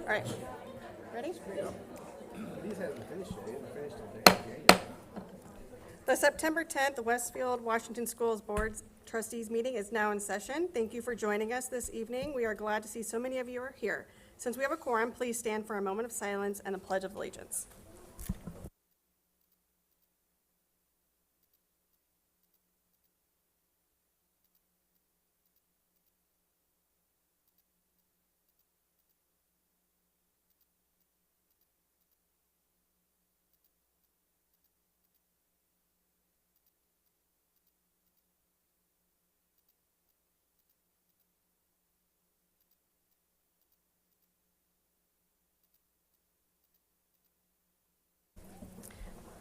All right, ready? These haven't finished yet. They haven't finished until January. The September 10th Westfield Washington Schools Board Trustees meeting is now in session. Thank you for joining us this evening. We are glad to see so many of you are here. Since we have a quorum, please stand for a moment of silence and a pledge of allegiance.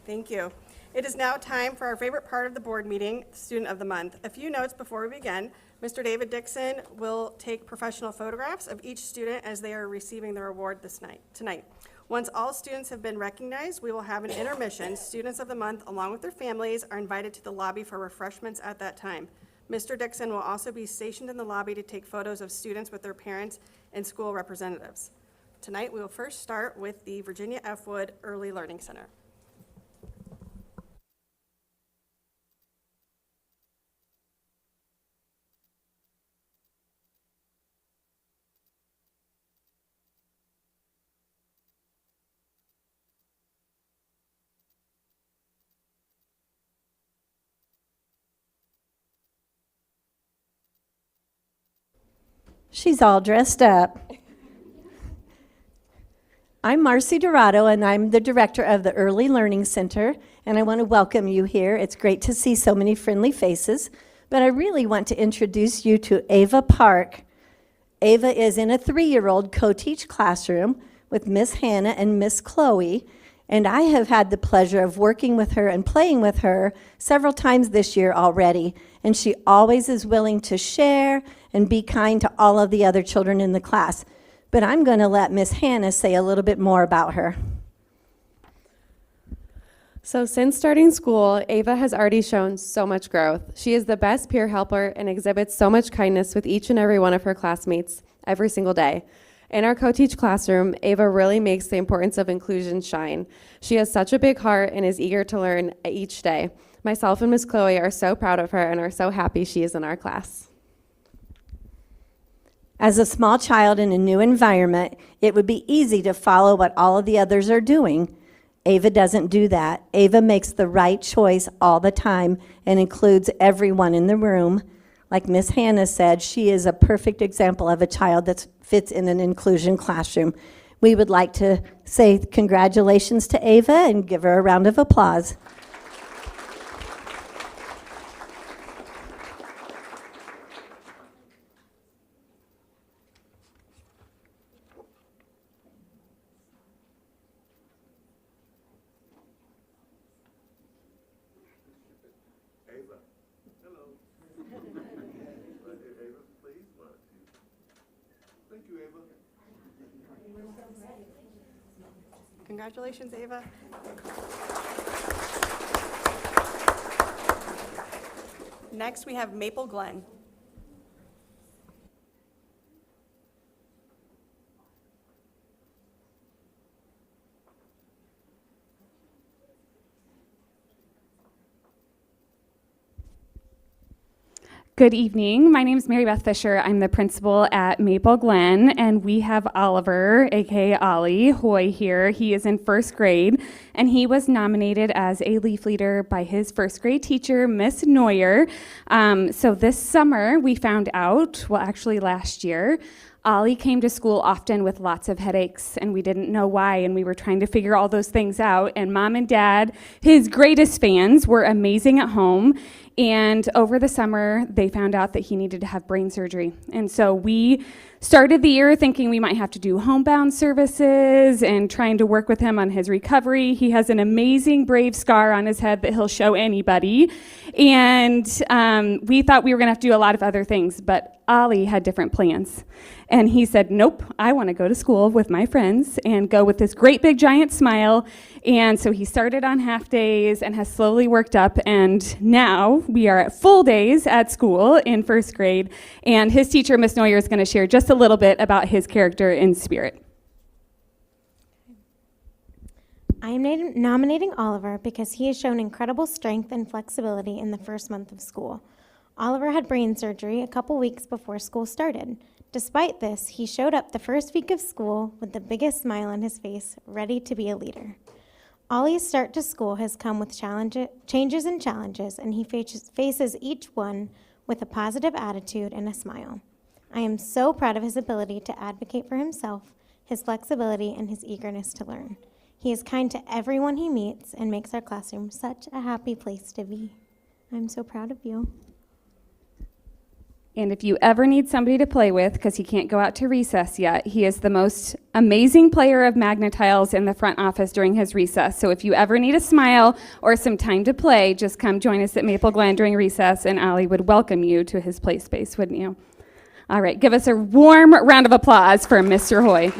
Thank you. It is now time for our favorite part of the board meeting, Student of the Month. A few notes before we begin. Mr. David Dixon will take professional photographs of each student as they are receiving their award tonight. Once all students have been recognized, we will have an intermission. Students of the Month, along with their families, are invited to the lobby for refreshments at that time. Mr. Dixon will also be stationed in the lobby to take photos of students with their parents and school representatives. Tonight, we will first start with the Virginia F. Wood Early Learning Center. She's all dressed up. I'm Marcy Dorado, and I'm the director of the Early Learning Center, and I want to welcome you here. It's great to see so many friendly faces, but I really want to introduce you to Ava Park. Ava is in a 3-year-old co-teach classroom with Miss Hannah and Miss Chloe, and I have had the pleasure of working with her and playing with her several times this year already, and she always is willing to share and be kind to all of the other children in the class. But I'm going to let Miss Hannah say a little bit more about her. So since starting school, Ava has already shown so much growth. She is the best peer helper and exhibits so much kindness with each and every one of her classmates every single day. In our co-teach classroom, Ava really makes the importance of inclusion shine. She has such a big heart and is eager to learn each day. Myself and Miss Chloe are so proud of her and are so happy she is in our class. As a small child in a new environment, it would be easy to follow what all of the others are doing. Ava doesn't do that. Ava makes the right choice all the time and includes everyone in the room. Like Miss Hannah said, she is a perfect example of a child that fits in an inclusion classroom. We would like to say congratulations to Ava and give her a round of applause. Congratulations, Ava. Next, we have Maple Glen. Good evening. My name is Mary Beth Fisher. I'm the principal at Maple Glen, and we have Oliver, aka Ollie Hoy here. He is in first grade, and he was nominated as a Leaf Leader by his first grade teacher, Miss Neuer. So this summer, we found out, well, actually last year, Ollie came to school often with lots of headaches, and we didn't know why, and we were trying to figure all those things out. And Mom and Dad, his greatest fans, were amazing at home. And over the summer, they found out that he needed to have brain surgery. And so we started the year thinking we might have to do homebound services and trying to work with him on his recovery. He has an amazing brave scar on his head that he'll show anybody. And we thought we were going to have to do a lot of other things, but Ollie had different plans. And he said, nope, I want to go to school with my friends and go with this great big giant smile. And so he started on half days and has slowly worked up. And now we are at full days at school in first grade. And his teacher, Miss Neuer, is going to share just a little bit about his character and spirit. I am nominating Oliver because he has shown incredible strength and flexibility in the first month of school. Oliver had brain surgery a couple weeks before school started. Despite this, he showed up the first week of school with the biggest smile on his face, ready to be a leader. Ollie's start to school has come with changes and challenges, and he faces each one with a positive attitude and a smile. I am so proud of his ability to advocate for himself, his flexibility, and his eagerness to learn. He is kind to everyone he meets and makes our classroom such a happy place to be. I'm so proud of you. And if you ever need somebody to play with, because he can't go out to recess yet, he is the most amazing player of Magna-Tiles in the front office during his recess. So if you ever need a smile or some time to play, just come join us at Maple Glen during recess, and Ollie would welcome you to his play space, wouldn't you? All right, give us a warm round of applause for Mr. Hoy.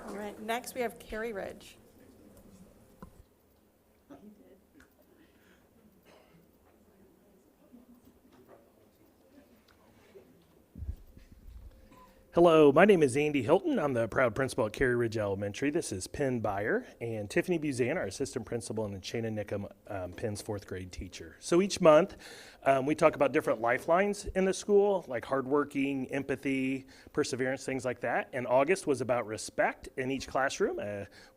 All right, next we have Carrie Ridge. Hello, my name is Andy Hilton. I'm the proud principal at Cary Ridge Elementary. This is Penn Byer and Tiffany Buzan, our assistant principal, and Shana Nickham, Penn's fourth grade teacher. So each month, we talk about different lifelines in the school, like hardworking, empathy, perseverance, things like that. And August was about respect in each classroom.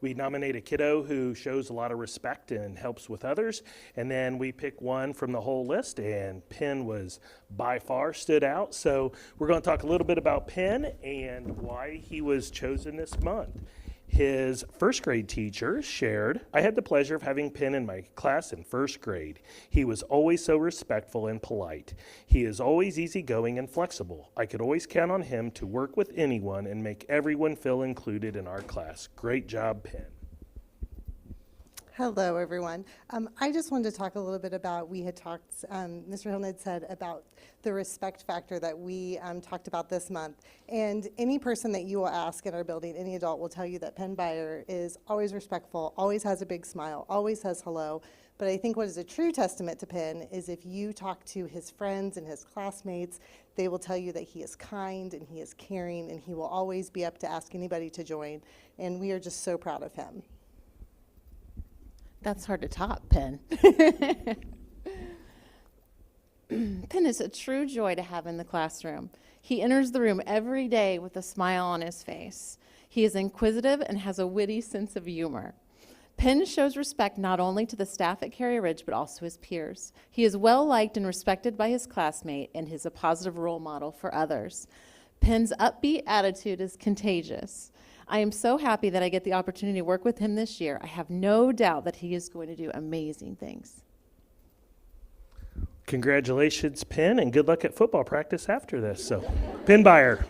We nominate a kiddo who shows a lot of respect and helps with others. And then we pick one from the whole list, and Penn was by far stood out. So we're going to talk a little bit about Penn and why he was chosen this month. His first grade teacher shared, "I had the pleasure of having Penn in my class in first grade. He was always so respectful and polite. He is always easygoing and flexible. I could always count on him to work with anyone and make everyone feel included in our class. Great job, Penn." Hello, everyone. I just wanted to talk a little bit about, we had talked, Mr. Hilton had said about the respect factor that we talked about this month. And any person that you will ask in our building, any adult will tell you that Penn Byer is always respectful, always has a big smile, always says hello. But I think what is a true testament to Penn is if you talk to his friends and his classmates, they will tell you that he is kind and he is caring and he will always be up to ask anybody to join. And we are just so proud of him. That's hard to top, Penn. Penn is a true joy to have in the classroom. He enters the room every day with a smile on his face. He is inquisitive and has a witty sense of humor. Penn shows respect not only to the staff at Cary Ridge, but also his peers. He is well liked and respected by his classmate and is a positive role model for others. Penn's upbeat attitude is contagious. I am so happy that I get the opportunity to work with him this year. I have no doubt that he is going to do amazing things. Congratulations, Penn, and good luck at football practice after this. So, Penn Byer.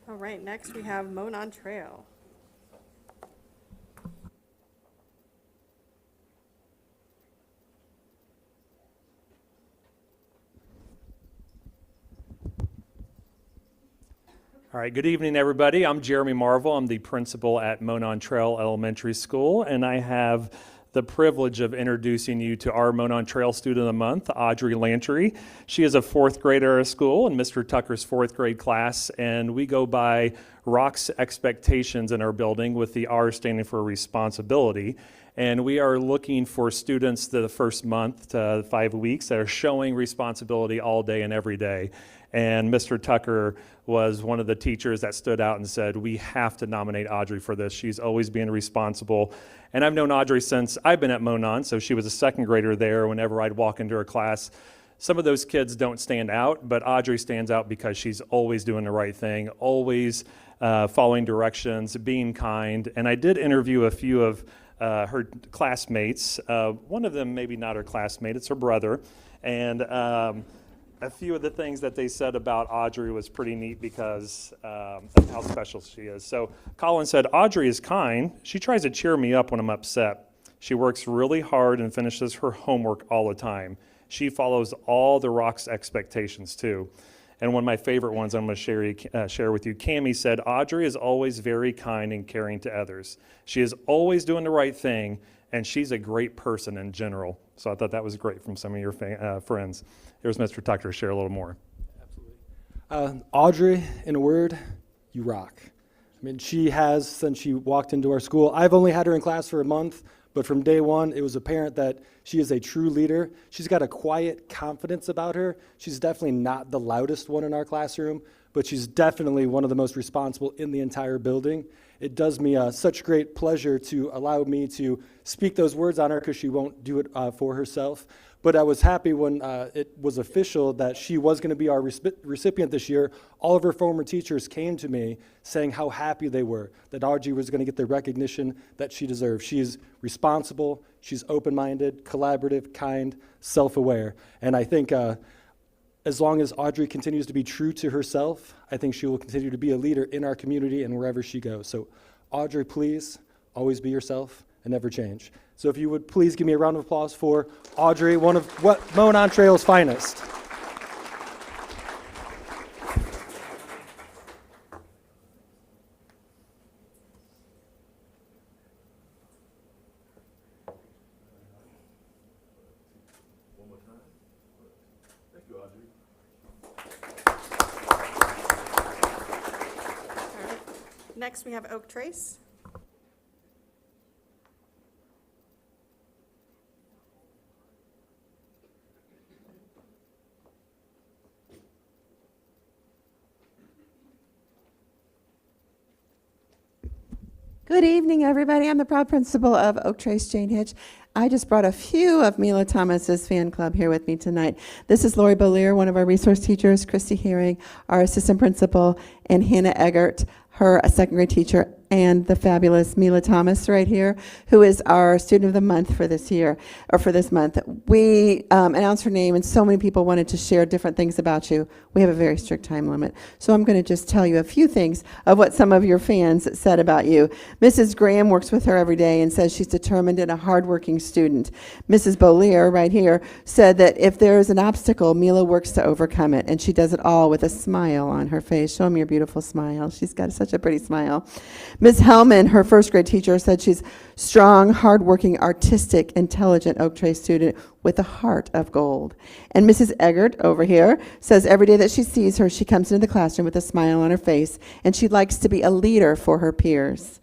All right, next we have Monon Trail. All right, good evening, everybody. I'm Jeremy Marvel. I'm the principal at Monon Trail Elementary School, and I have the privilege of introducing you to our Monon Trail Student of the Month, Audrey Lantry. She is a fourth grader at our school in Mr. Tucker's fourth grade class, and we go by ROC's expectations in our building with the R standing for responsibility. And we are looking for students the first month to 5 weeks that are showing responsibility all day and every day. And Mr. Tucker was one of the teachers that stood out and said, we have to nominate Audrey for this. She's always being responsible. And I've known Audrey since I've been at Monon, so she was a second grader there. Whenever I'd walk into her class, some of those kids don't stand out, but Audrey stands out because she's always doing the right thing, always following directions, being kind. And I did interview a few of her classmates. One of them, maybe not her classmate, it's her brother. And a few of the things that they said about Audrey was pretty neat because of how special she is. So Colin said, Audrey is kind. She tries to cheer me up when I'm upset. She works really hard and finishes her homework all the time. She follows all the Rock's expectations too. And one of my favorite ones I'm going to share with you, Cammie said, Audrey is always very kind and caring to others. She is always doing the right thing, and she's a great person in general. So I thought that was great from some of your friends. Here's Mr. Tucker to share a little more. Audrey, in a word, you rock. I mean, she has since she walked into our school. I've only had her in class for a month, but from day one, it was apparent that she is a true leader. She's got a quiet confidence about her. She's definitely not the loudest one in our classroom, but she's definitely one of the most responsible in the entire building. It does me such great pleasure to allow me to speak those words on her because she won't do it for herself. But I was happy when it was official that she was going to be our recipient this year. All of her former teachers came to me saying how happy they were that Audrey was going to get the recognition that she deserves. She's responsible, she's open-minded, collaborative, kind, self-aware. And I think as long as Audrey continues to be true to herself, I think she will continue to be a leader in our community and wherever she goes. So Audrey, please always be yourself and never change. So if you would please give me a round of applause for Audrey, one of Monon Trail's finest. One more time. Thank you, Audrey. All right. Next, we have Oak Trace. Good evening, everybody. I'm the proud principal of Oak Trace Jane Hitch. I just brought a few of Mila Thomas's fan club here with me tonight. This is Lori Bolier, one of our resource teachers, Christy Herring, our assistant principal, and Hannah Eggert, her second grade teacher, and the fabulous Mila Thomas right here, who is our student of the month for this year, or for this month. We announced her name, and so many people wanted to share different things about you. We have a very strict time limit. So I'm going to just tell you a few things of what some of your fans said about you. Mrs. Graham works with her every day and says she's determined and a hardworking student. Mrs. Bolier, right here, said that if there is an obstacle, Mila works to overcome it, and she does it all with a smile on her face. Show me your beautiful smile. She's got such a pretty smile. Ms. Hellman, her first grade teacher, said she's strong, hardworking, artistic, intelligent Oak Trace student with a heart of gold. And Mrs. Eggert over here says every day that she sees her, she comes into the classroom with a smile on her face, and she likes to be a leader for her peers.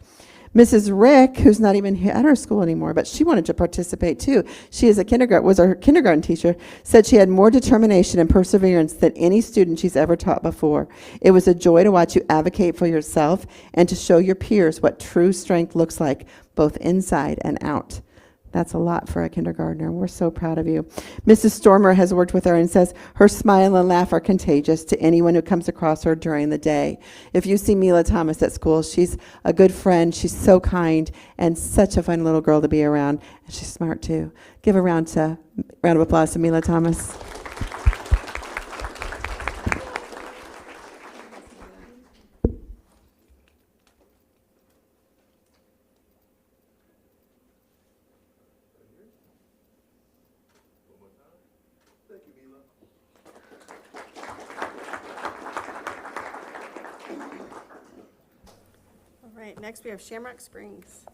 Mrs. Rick, who's not even here at our school anymore, but she wanted to participate too. She is was our kindergarten teacher, said she had more determination and perseverance than any student she's ever taught before. It was a joy to watch you advocate for yourself and to show your peers what true strength looks like, both inside and out. That's a lot for a kindergartner. We're so proud of you. Mrs. Stormer has worked with her and says her smile and laugh are contagious to anyone who comes across her during the day. If you see Mila Thomas at school, she's a good friend. She's so kind and such a fun little girl to be around. And she's smart too. Give a round of applause to Mila Thomas. All right, next we have Shamrock Springs.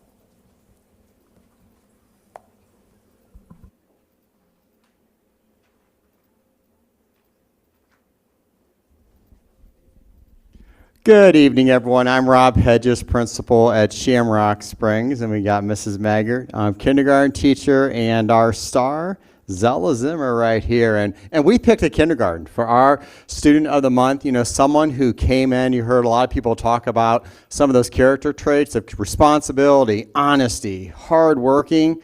Good evening, everyone. I'm Rob Hedges, principal at Shamrock Springs, and we got Mrs. Maggart, kindergarten teacher, and our star, Zella Zimmer, right here. And we picked a kindergarten for our student of the month. You know, someone who came in, you heard a lot of people talk about some of those character traits of responsibility, honesty, hardworking.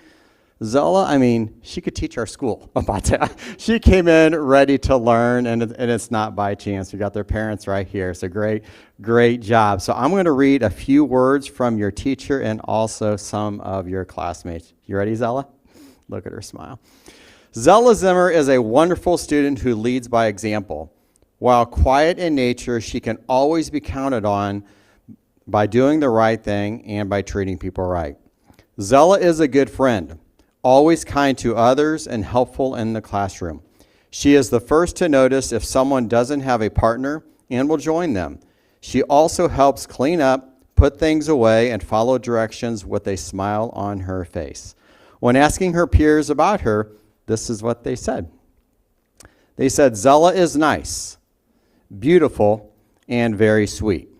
Zella, I mean, she could teach our school about that. She came in ready to learn, and it's not by chance. We got their parents right here. So great job. So I'm going to read a few words from your teacher and also some of your classmates. You ready, Zella? Look at her smile. Zella Zimmer is a wonderful student who leads by example. While quiet in nature, she can always be counted on by doing the right thing and by treating people right. Zella is a good friend, always kind to others and helpful in the classroom. She is the first to notice if someone doesn't have a partner and will join them. She also helps clean up, put things away, and follow directions with a smile on her face. When asking her peers about her, this is what they said. They said, Zella is nice, beautiful, and very sweet.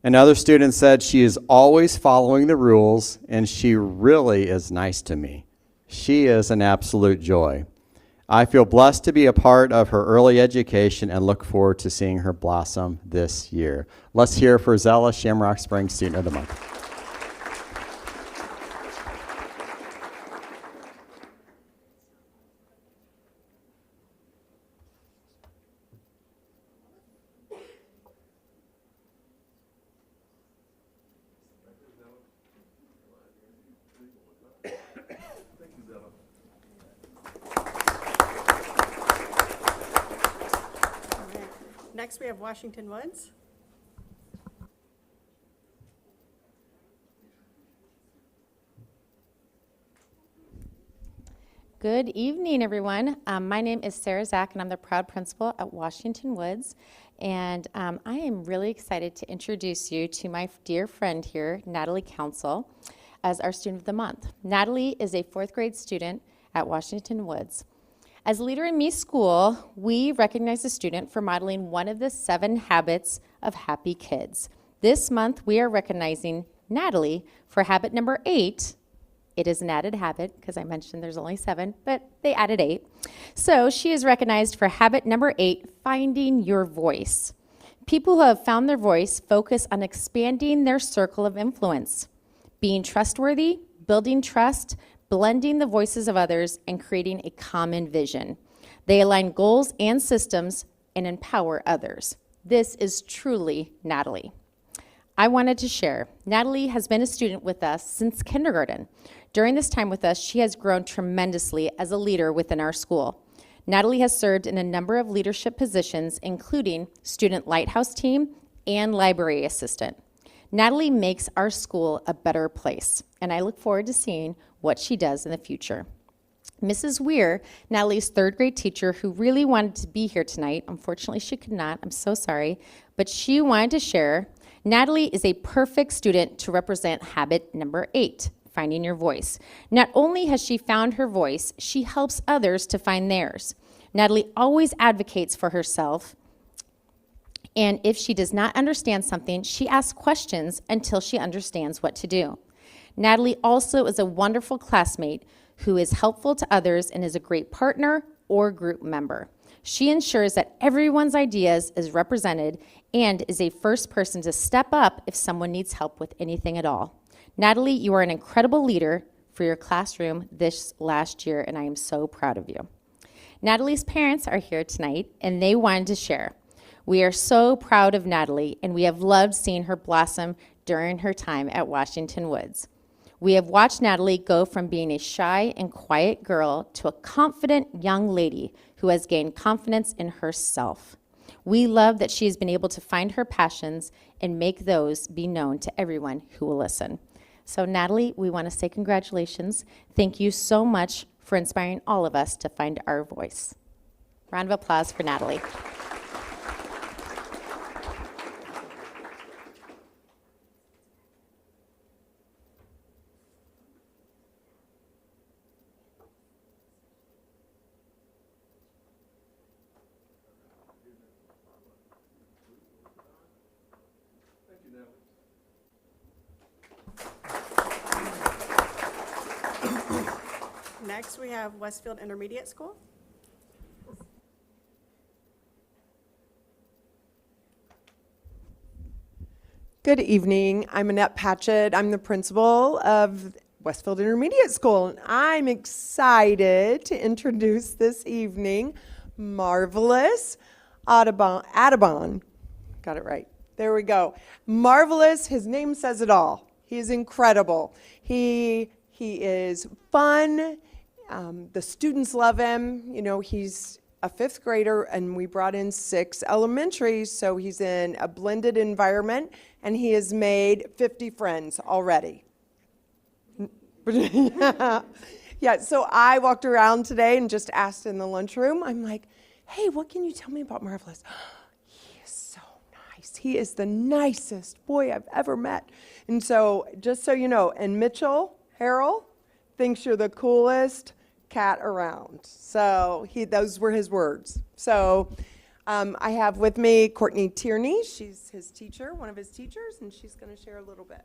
Another student said, she is always following the rules, and she really is nice to me. She is an absolute joy. I feel blessed to be a part of her early education and look forward to seeing her blossom this year. Let's hear for Zella, Shamrock Springs Student of the Month. Next, we have Washington Woods. Good evening, everyone. My name is Sarah Zach, and I'm the proud principal at Washington Woods. And I am really excited to introduce you to my dear friend here, Natalie Council, as our Student of the Month. Natalie is a 4th grade student at Washington Woods. As Leader in Me School, we recognize a student for modeling one of the 7 habits of happy kids. This month, we are recognizing Natalie for habit number 8. It is an added habit, because I mentioned there's only 7, but they added 8. So she is recognized for habit number 8, finding your voice. People who have found their voice focus on expanding their circle of influence, being trustworthy, building trust, blending the voices of others, and creating a common vision. They align goals and systems and empower others. This is truly Natalie. I wanted to share, Natalie has been a student with us since kindergarten. During this time with us, she has grown tremendously as a leader within our school. Natalie has served in a number of leadership positions, including student lighthouse team and library assistant. Natalie makes our school a better place, and I look forward to seeing what she does in the future. Mrs. Weir, Natalie's 3rd grade teacher who really wanted to be here tonight, unfortunately she could not, I'm so sorry, but she wanted to share, Natalie is a perfect student to represent habit number 8, finding your voice. Not only has she found her voice, she helps others to find theirs. Natalie always advocates for herself, and if she does not understand something, she asks questions until she understands what to do. Natalie also is a wonderful classmate who is helpful to others and is a great partner or group member. She ensures that everyone's ideas is represented and is a first person to step up if someone needs help with anything at all. Natalie, you are an incredible leader for your classroom this last year, and I am so proud of you. Natalie's parents are here tonight, and they wanted to share. We are so proud of Natalie, and we have loved seeing her blossom during her time at Washington Woods. We have watched Natalie go from being a shy and quiet girl to a confident young lady who has gained confidence in herself. We love that she has been able to find her passions and make those be known to everyone who will listen. So Natalie, we want to say congratulations. Thank you so much for inspiring all of us to find our voice. Round of applause for Natalie. Next, we have Westfield Intermediate School. Good evening. I'm Annette Patchett. I'm the principal of Westfield Intermediate School. And I'm excited to introduce this evening Marvelous Audubon. Got it right. There we go. Marvelous, his name says it all. He is incredible. He is fun. The students love him. You know, he's a 5th grader, and we brought in 6 elementary, so he's in a blended environment, and he has made 50 friends already. Yeah, so I walked around today and just asked in the lunchroom, I'm like, hey, what can you tell me about Marvelous? He is so nice. He is the nicest boy I've ever met. And so, just so you know, and Mitchell Harrell thinks you're the coolest cat around. So those were his words. So I have with me Courtney Tierney. She's his teacher, one of his teachers, and she's going to share a little bit.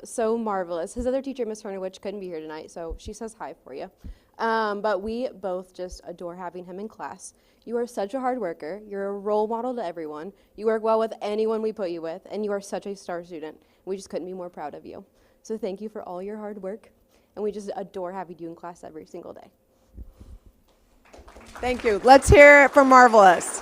So Marvelous. His other teacher, Miss Hornowich, couldn't be here tonight, so she says hi for you. But we both just adore having him in class. You are such a hard worker. You're a role model to everyone. You work well with anyone we put you with, and you are such a star student. We just couldn't be more proud of you. So thank you for all your hard work, and we just adore having you in class every single day. Thank you. Let's hear it from Marvelous.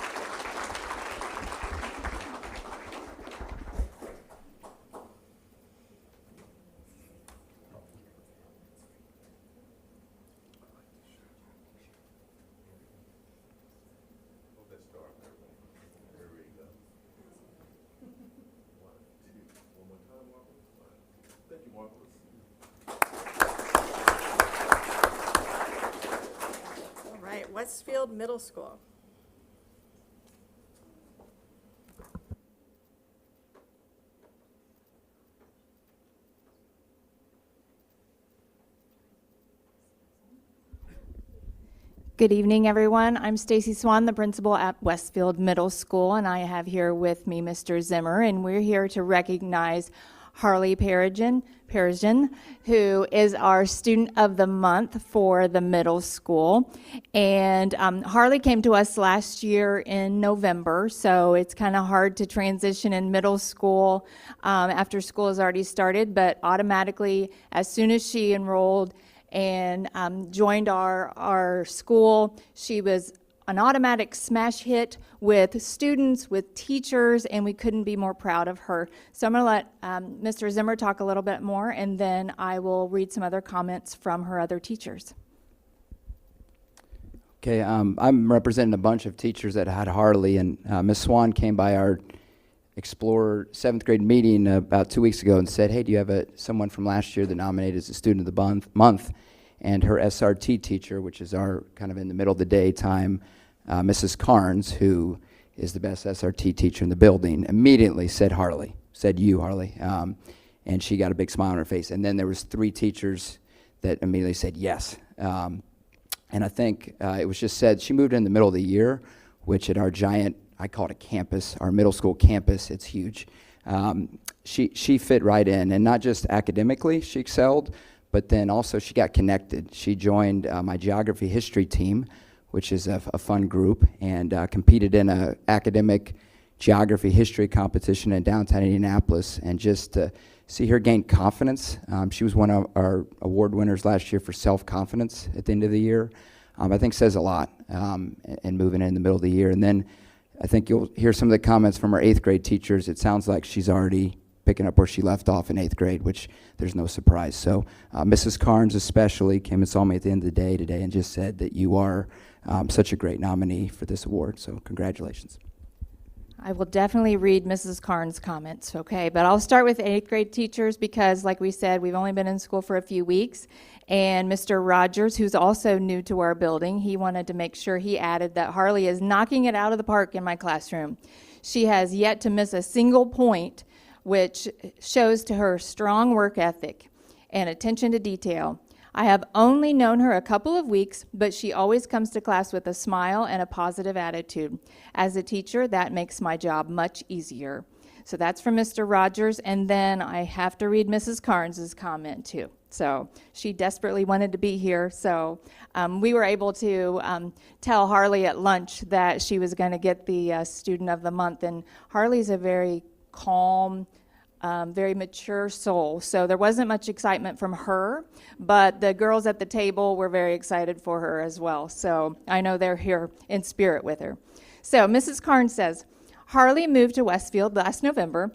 Westfield Middle School. Good evening, everyone. I'm Stacy Swan, the principal at Westfield Middle School, and I have here with me Mr. Zimmer, and we're here to recognize Harley Perigin, who is our Student of the Month for the middle school. And Harley came to us last year in November, so it's kind of hard to transition in middle school after school has already started, but automatically, as soon as she enrolled and joined our school, she was an automatic smash hit with students, with teachers, and we couldn't be more proud of her. So I'm going to let Mr. Zimmer talk a little bit more, and then I will read some other comments from her other teachers. Okay, I'm representing a bunch of teachers that had Harley, and Ms. Swan came by our Explorer 7th grade meeting about 2 weeks ago and said, hey, do you have someone from last year that nominated as a Student of the Month? And her SRT teacher, which is our kind of in the middle of the day time, Mrs. Carnes, who is the best SRT teacher in the building, immediately said Harley, said you, Harley. And she got a big smile on her face. And then there was 3 teachers that immediately said yes. And I think it was just said, she moved in the middle of the year, which at our giant, I call it a campus, our middle school campus, it's huge. She fit right in, and not just academically, she excelled, but then also she got connected. She joined my geography history team, which is a fun group, and competed in an academic geography history competition in downtown Indianapolis. And just to see her gain confidence, she was one of our award winners last year for self-confidence at the end of the year. I think says a lot in moving in the middle of the year. And then I think you'll hear some of the comments from our 8th grade teachers. It sounds like she's already picking up where she left off in 8th grade, which there's no surprise. So Mrs. Carnes especially came and saw me at the end of the day today and just said that you are such a great nominee for this award. So congratulations. I will definitely read Mrs. Carnes' comments, okay? But I'll start with 8th grade teachers because, like we said, we've only been in school for a few weeks. And Mr. Rogers, who's also new to our building, he wanted to make sure he added that Harley is knocking it out of the park in my classroom. She has yet to miss a single point, which shows to her strong work ethic and attention to detail. I have only known her a couple of weeks, but she always comes to class with a smile and a positive attitude. As a teacher, that makes my job much easier. So that's from Mr. Rogers, and then I have to read Mrs. Carnes' comment too. So she desperately wanted to be here, so we were able to tell Harley at lunch that she was going to get the Student of the Month, and Harley's a very calm, very mature soul. So there wasn't much excitement from her, but the girls at the table were very excited for her as well. So I know they're here in spirit with her. So Mrs. Carnes says, Harley moved to Westfield last November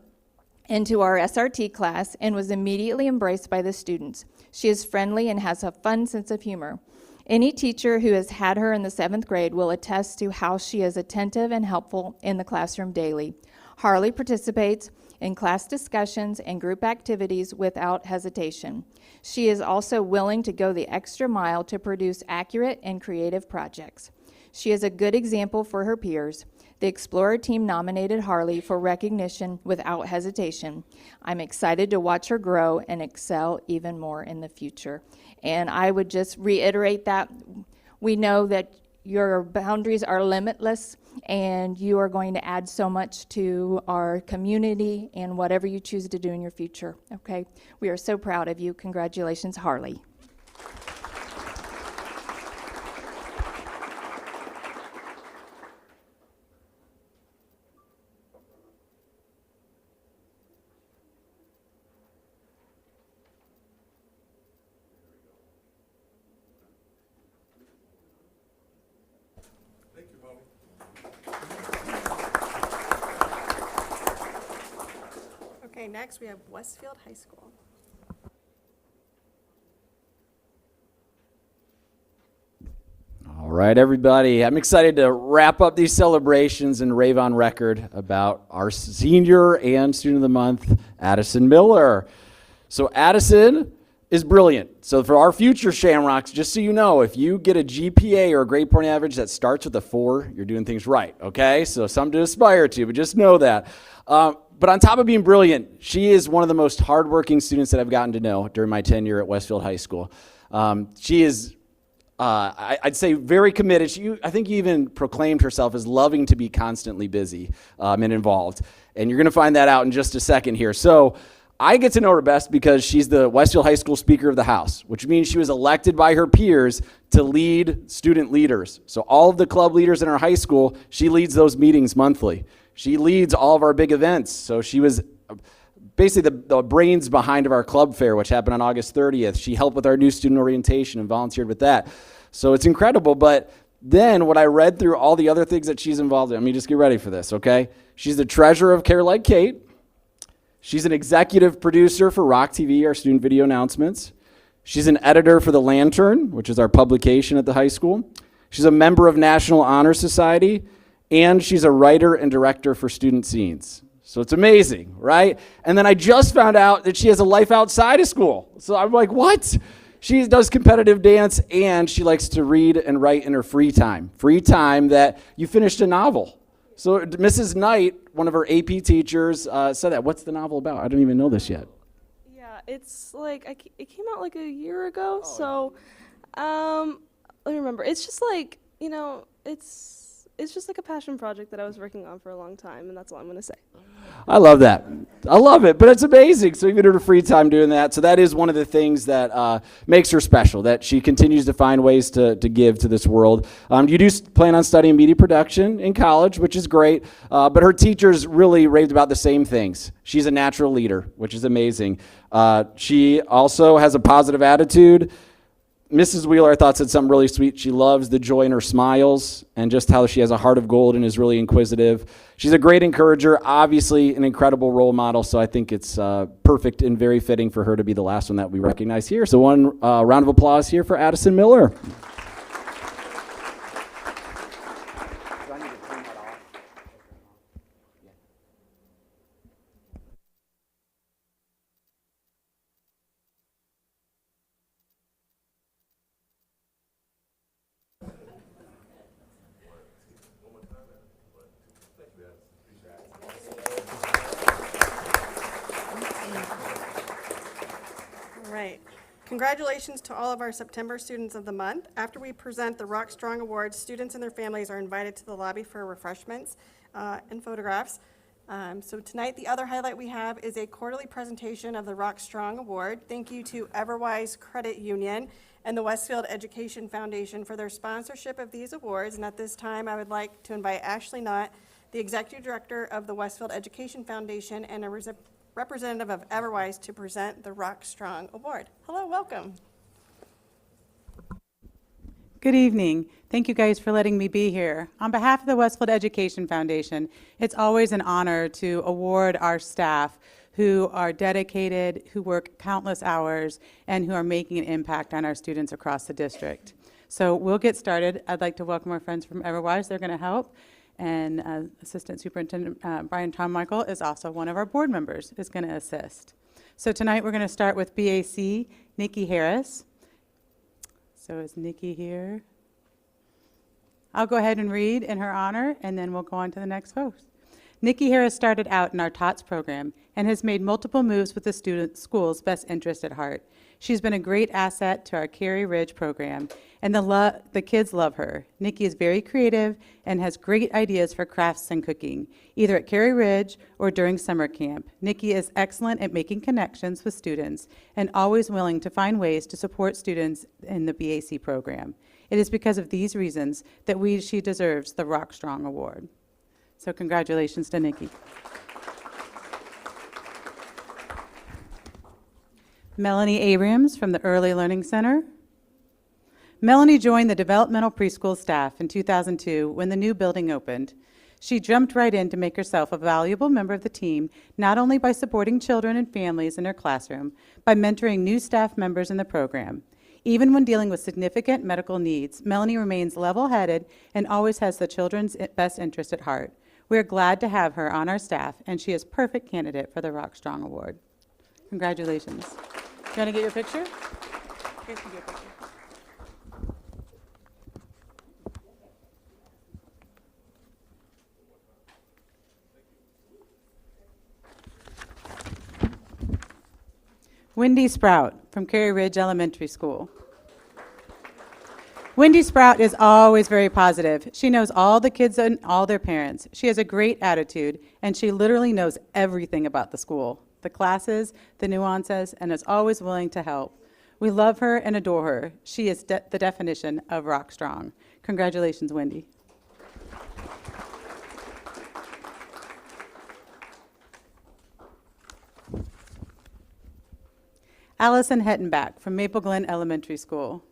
into our SRT class and was immediately embraced by the students. She is friendly and has a fun sense of humor. Any teacher who has had her in the 7th grade will attest to how she is attentive and helpful in the classroom daily. Harley participates in class discussions and group activities without hesitation. She is also willing to go the extra mile to produce accurate and creative projects. She is a good example for her peers. The Explorer team nominated Harley for recognition without hesitation. I'm excited to watch her grow and excel even more in the future. And I would just reiterate that we know that your boundaries are limitless and you are going to add so much to our community and whatever you choose to do in your future, okay? We are so proud of you. Congratulations, Harley. Okay, next we have Westfield High School. All right, everybody. I'm excited to wrap up these celebrations and rave on record about our senior and student of the month, Addison Miller. So Addison is brilliant. So for our future Shamrocks, just so you know, if you get a GPA or a grade point average that starts with a 4, you're doing things right, okay? So something to aspire to, but just know that. But on top of being brilliant, she is one of the most hardworking students that I've gotten to know during my tenure at Westfield High School. She is, I'd say, very committed. I think you even proclaimed herself as loving to be constantly busy and involved. And you're going to find that out in just a second here. So I get to know her best because she's the Westfield High School Speaker of the House, which means she was elected by her peers to lead student leaders. So all of the club leaders in our high school, she leads those meetings monthly. She leads all of our big events. So she was basically the brains behind of our club fair, which happened on August 30th. She helped with our new student orientation and volunteered with that. So it's incredible. But then when I read through all the other things that she's involved in, let me just get ready for this, okay? She's the treasurer of Care Like Kate. She's an executive producer for Rock TV, our student video announcements. She's an editor for The Lantern, which is our publication at the high school. She's a member of National Honor Society. And she's a writer and director for Student Scenes. So it's amazing, right? And then I just found out that she has a life outside of school. So I'm like, what? She does competitive dance and she likes to read and write in her free time. Free time that you finished a novel. So Mrs. Knight, one of her AP teachers, said that. What's the novel about? I don't even know this yet. Yeah, it's like, it came out like a year ago, let me remember. It's just like, you know, it's just like a passion project that I was working on for a long time, and that's all I'm going to say. I love that. I love it, but it's amazing. So even in her free time doing that. So that is one of the things that makes her special, that she continues to find ways to give to this world. You do plan on studying media production in college, which is great, but her teachers really raved about the same things. She's a natural leader, which is amazing. She also has a positive attitude. Mrs. Wheeler, I thought, said something really sweet. She loves the joy in her smiles and just how she has a heart of gold and is really inquisitive. She's a great encourager, obviously an incredible role model, so I think it's perfect and very fitting for her to be the last one that we recognize here. So one round of applause here for Addison Miller. Congratulations to all of our September Students of the Month. After we present the Rock Strong Awards, students and their families are invited to the lobby for refreshments and photographs. So tonight, the other highlight we have is a quarterly presentation of the Rock Strong Award. Thank you to Everwise Credit Union and the Westfield Education Foundation for their sponsorship of these awards. And at this time, I would like to invite Ashley Knott, the Executive Director of the Westfield Education Foundation, and a representative of Everwise to present the Rock Strong Award. Hello, welcome. Good evening. Thank you guys for letting me be here. On behalf of the Westfield Education Foundation, it's always an honor to award our staff who are dedicated, who work countless hours, and who are making an impact on our students across the district. So we'll get started. I'd like to welcome our friends from Everwise. They're going to help. And Assistant Superintendent Brian Tom-Michael is also one of our board members, is going to assist. So tonight we're going to start with BAC, Nikki Harris. So is Nikki here? I'll go ahead and read in her honor, and then we'll go on to the next host. Nikki Harris started out in our TOTS program and has made multiple moves with the school's best interest at heart. She's been a great asset to our Cary Ridge program, and the kids love her. Nikki is very creative and has great ideas for crafts and cooking, either at Cary Ridge or during summer camp. Nikki is excellent at making connections with students and always willing to find ways to support students in the BAC program. It is because of these reasons that she deserves the Rock Strong Award. So congratulations to Nikki. Melanie Abrams from the Early Learning Center. Melanie joined the developmental preschool staff in 2002 when the new building opened. She jumped right in to make herself a valuable member of the team, not only by supporting children and families in her classroom, by mentoring new staff members in the program. Even when dealing with significant medical needs, Melanie remains level-headed and always has the children's best interest at heart. We are glad to have her on our staff, and she is a perfect candidate for the Rock Strong Award. Congratulations. You want to get your picture? Here's your picture. Wendy Sprout from Cary Ridge Elementary School. Wendy Sprout is always very positive. She knows all the kids and all their parents. She has a great attitude, and she literally knows everything about the school, the classes, the nuances, and is always willing to help. We love her and adore her. She is the definition of rock strong. Congratulations, Wendy. Allison Hettenbach from Maple Glen Elementary School.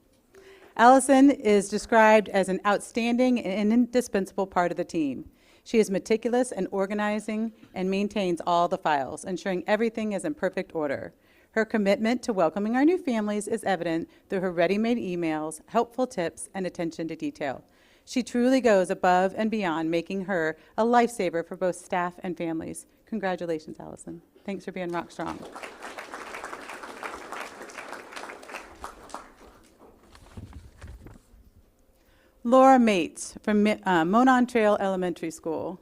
Allison is described as an outstanding and indispensable part of the team. She is meticulous and organizing and maintains all the files, ensuring everything is in perfect order. Her commitment to welcoming our new families is evident through her ready-made emails, helpful tips, and attention to detail. She truly goes above and beyond, making her a lifesaver for both staff and families. Congratulations, Allison. Thanks for being rock strong. Laura Mates from Monon Trail Elementary School.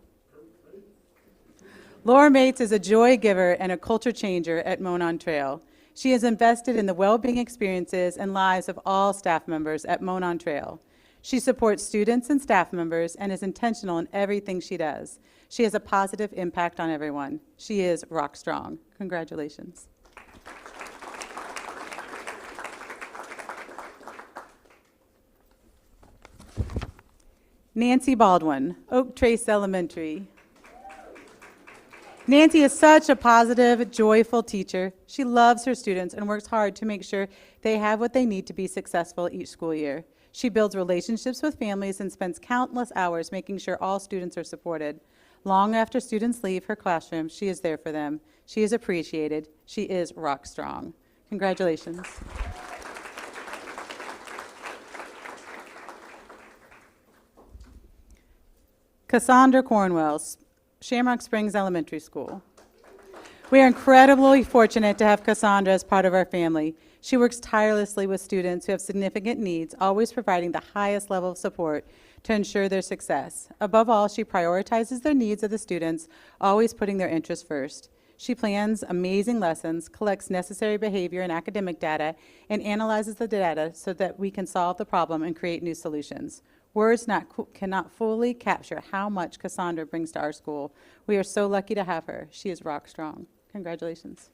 Laura Mates is a joy giver and a culture changer at Monon Trail. She is invested in the well-being experiences and lives of all staff members at Monon Trail. She supports students and staff members and is intentional in everything she does. She has a positive impact on everyone. She is rock strong. Congratulations. Nancy Baldwin, Oak Trace Elementary. Nancy is such a positive, joyful teacher. She loves her students and works hard to make sure they have what they need to be successful each school year. She builds relationships with families and spends countless hours making sure all students are supported. Long after students leave her classroom, she is there for them. She is appreciated. She is rock strong. Congratulations. Cassandra Cornwell, Shamrock Springs Elementary School. We are incredibly fortunate to have Cassandra as part of our family. She works tirelessly with students who have significant needs, always providing the highest level of support to ensure their success. Above all, she prioritizes the needs of the students, always putting their interests first. She plans amazing lessons, collects necessary behavior and academic data, and analyzes the data so that we can solve the problem and create new solutions. Words cannot fully capture how much Cassandra brings to our school. We are so lucky to have her. She is rock strong. Congratulations.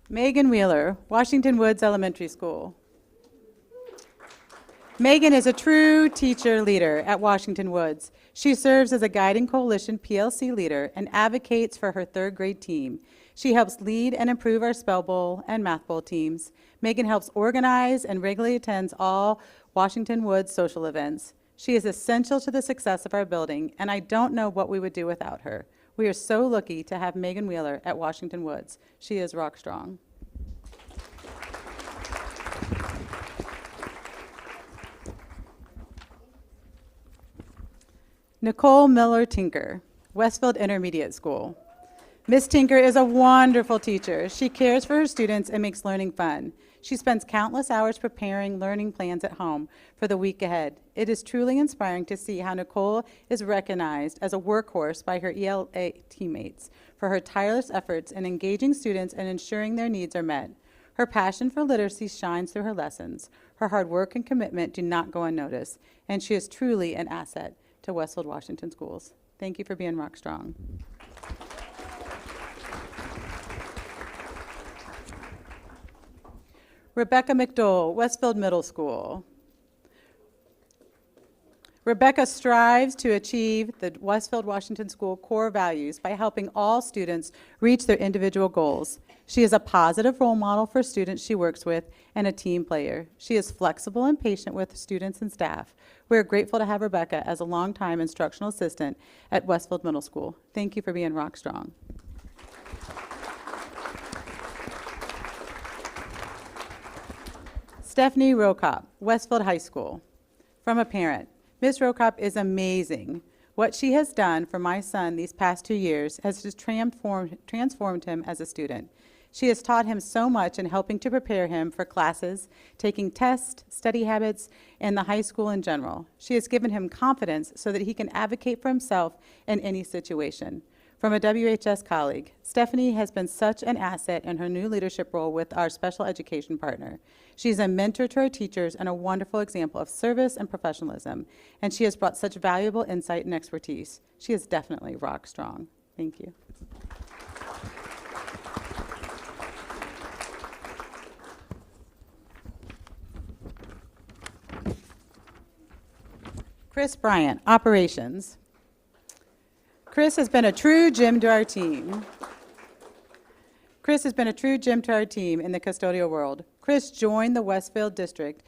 Megan Wheeler, Washington Woods Elementary School. Megan is a true teacher leader at Washington Woods. She serves as a Guiding Coalition PLC leader and advocates for her third grade team. She helps lead and improve our Spell Bowl and Math Bowl teams. Megan helps organize and regularly attends all Washington Woods social events. She is essential to the success of our building, and I don't know what we would do without her. We are so lucky to have Megan Wheeler at Washington Woods. She is rock strong. Nicole Miller Tinker, Westfield Intermediate School. Miss Tinker is a wonderful teacher. She cares for her students and makes learning fun. She spends countless hours preparing learning plans at home for the week ahead. It is truly inspiring to see how Nicole is recognized as a workhorse by her ELA teammates for her tireless efforts in engaging students and ensuring their needs are met. Her passion for literacy shines through her lessons. Her hard work and commitment do not go unnoticed, and she is truly an asset to Westfield Washington Schools. Thank you for being rock strong. Rebecca McDowell, Westfield Middle School. Rebecca strives to achieve the Westfield Washington School core values by helping all students reach their individual goals. She is a positive role model for students she works with and a team player. She is flexible and patient with students and staff. We are grateful to have Rebecca as a longtime instructional assistant at Westfield Middle School. Thank you for being rock strong. Stephanie Rokop, Westfield High School. From a parent, Ms. Rokop is amazing. What she has done for my son these past 2 years has just transformed him as a student. She has taught him so much in helping to prepare him for classes, taking tests, study habits, and the high school in general. She has given him confidence so that he can advocate for himself in any situation. From a WHS colleague, Stephanie has been such an asset in her new leadership role with our special education partner. She's a mentor to our teachers and a wonderful example of service and professionalism, and she has brought such valuable insight and expertise. She is definitely rock strong. Thank you. Chris Bryant, Operations. Chris has been a true gem to our team. Chris has been a true gem to our team in the custodial world. Chris joined the Westfield District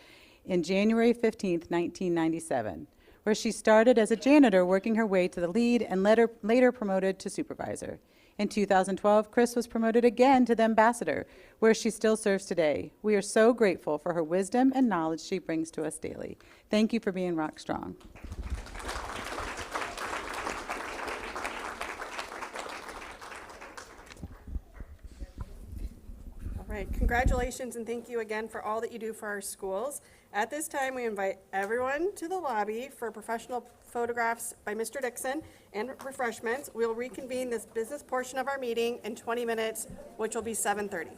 in January 15, 1997, where she started as a janitor working her way to the lead and later promoted to supervisor. In 2012, Chris was promoted again to the ambassador, where she still serves today. We are so grateful for her wisdom and knowledge she brings to us daily. Thank you for being rock strong. All right, congratulations and thank you again for all that you do for our schools. At this time, we invite everyone to the lobby for professional photographs by Mr. Dixon and refreshments. We'll reconvene this business portion of our meeting in 20 minutes, which will be 7:30.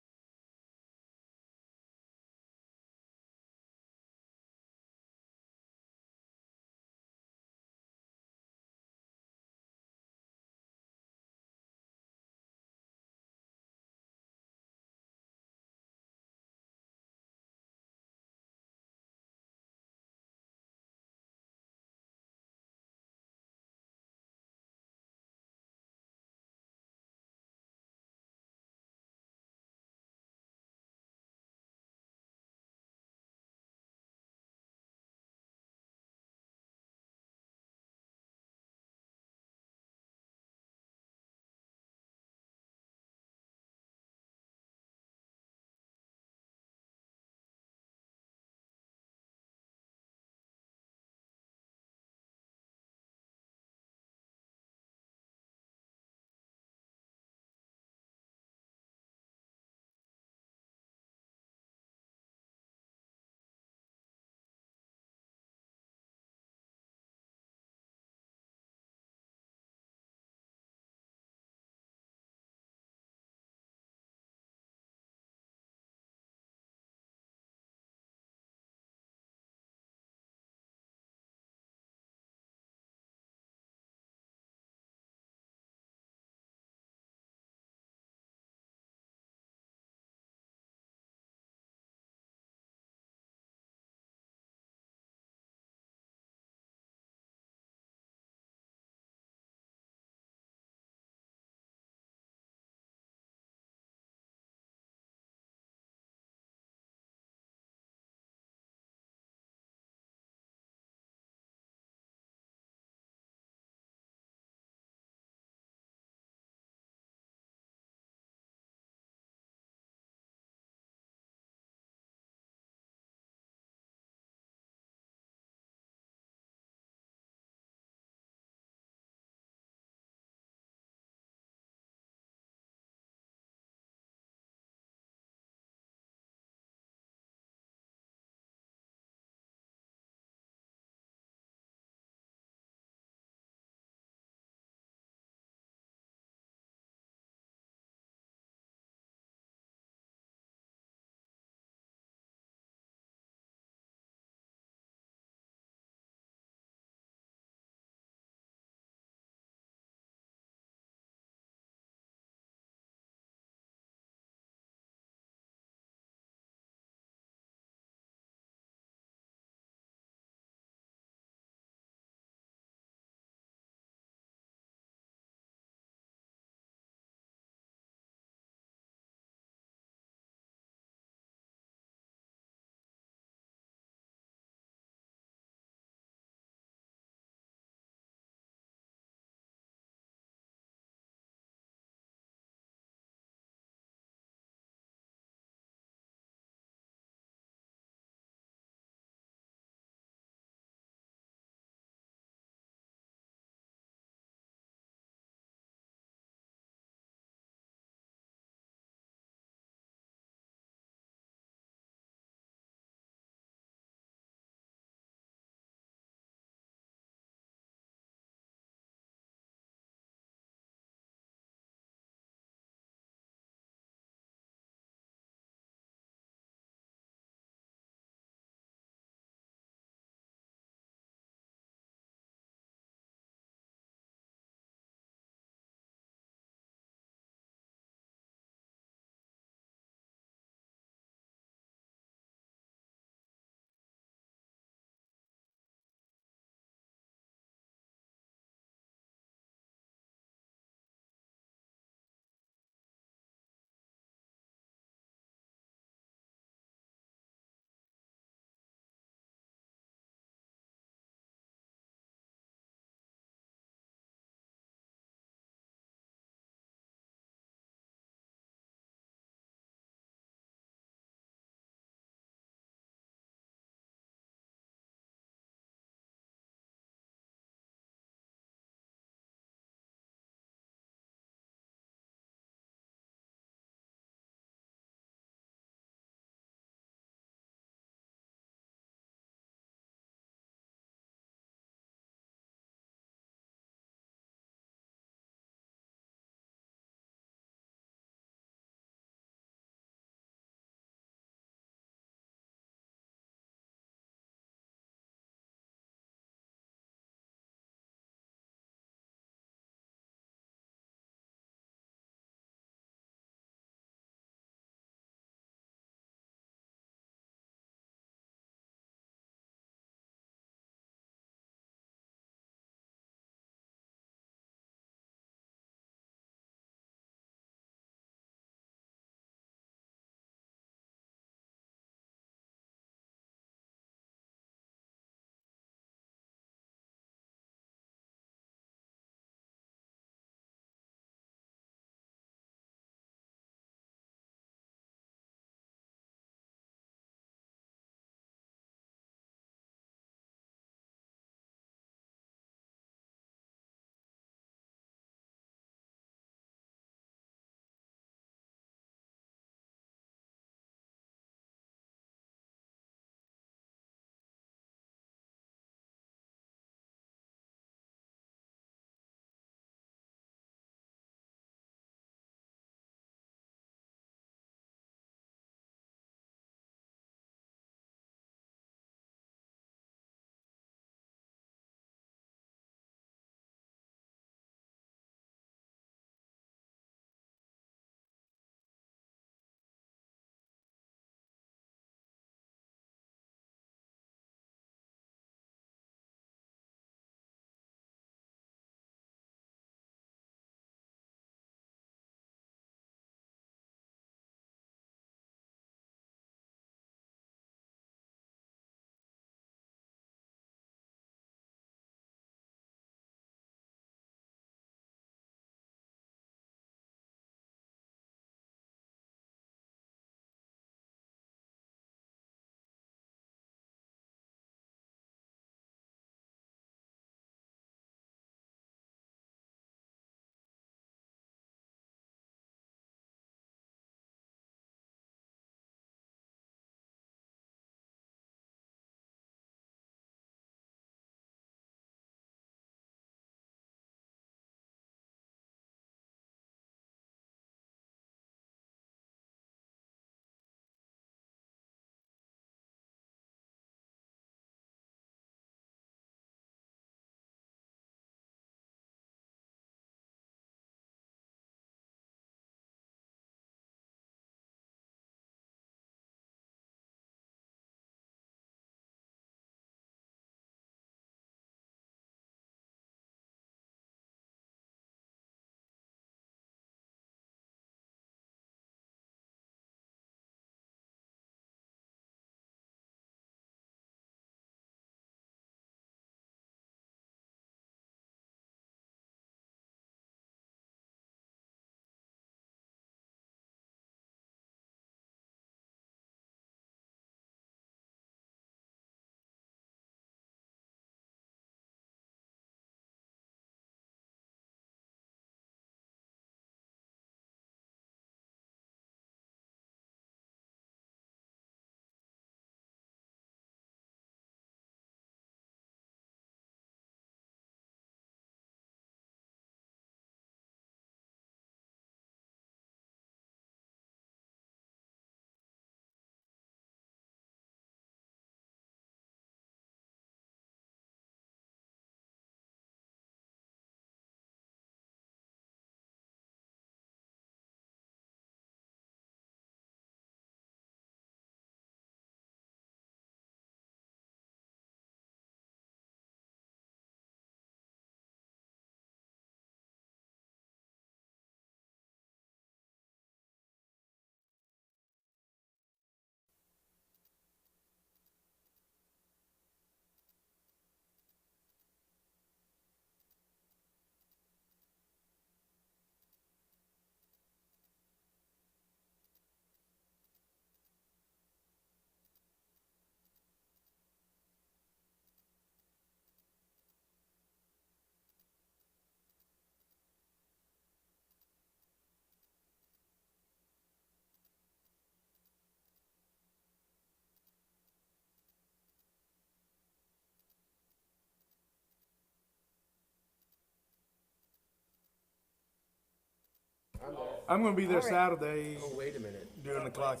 I'm going to be there All right. Saturday. Oh, wait a minute. During the clock.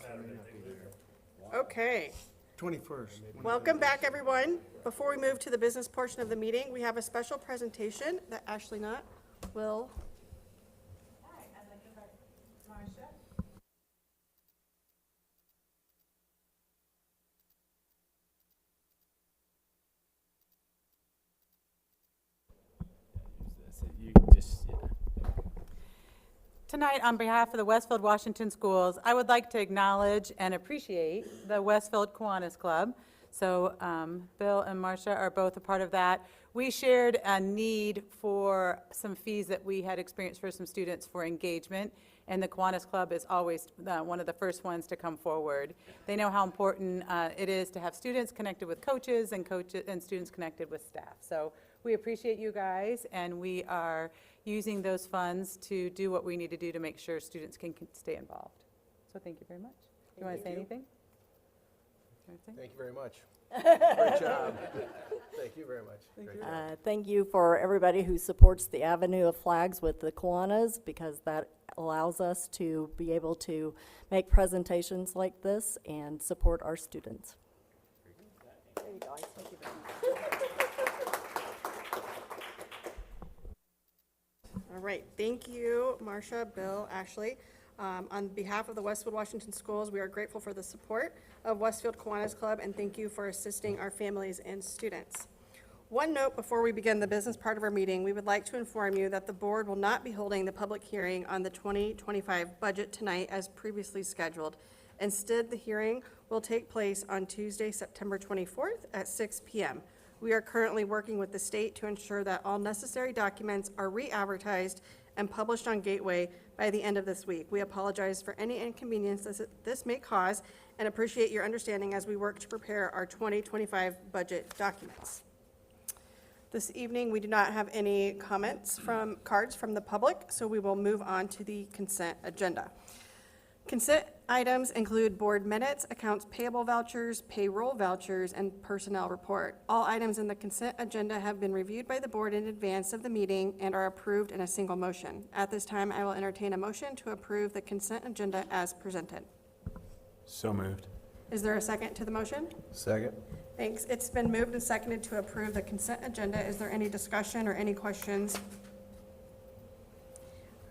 Okay. 21st. Welcome back, everyone. Before we move to the business portion of the meeting, we have a special presentation that Ashley Knott will. Tonight, on behalf of the Westfield Washington Schools, I would like to acknowledge and appreciate the Westfield Kiwanis Club. So Bill and Marcia are both a part of that. We shared a need for some fees that we had experienced for some students for engagement, and the Kiwanis Club is always one of the first ones to come forward. They know how important it is to have students connected with coaches and students connected with staff. So we appreciate you guys, and we are using those funds to do what we need to do to make sure students can stay involved. So thank you very much. You want to say anything? Thank you very much. Great job. Thank you very much. Great job. Thank you for everybody who supports the Avenue of Flags with the Kiwanis, because that allows us to be able to make presentations like this and support our students. There you go. Thank you very much. All right, thank you, Marcia, Bill, Ashley. On behalf of the Westfield Washington Schools, we are grateful for the support of Westfield Kiwanis Club, and thank you for assisting our families and students. One note before we begin the business part of our meeting, we would like to inform you that the board will not be holding the public hearing on the 2025 budget tonight as previously scheduled. Instead, the hearing will take place on Tuesday, September 24th at 6 p.m. We are currently working with the state to ensure that all necessary documents are re-advertised and published on Gateway by the end of this week. We apologize for any inconvenience this may cause and appreciate your understanding as we work to prepare our 2025 budget documents. This evening, we do not have any cards from the public, so we will move on to the consent agenda. Consent items include board minutes, accounts payable vouchers, payroll vouchers, and personnel report. All items in the consent agenda have been reviewed by the board in advance of the meeting and are approved in a single motion. At this time, I will entertain a motion to approve the consent agenda as presented. So moved. Is there a second to the motion? Second. Thanks. It's been moved and seconded to approve the consent agenda. Is there any discussion or any questions?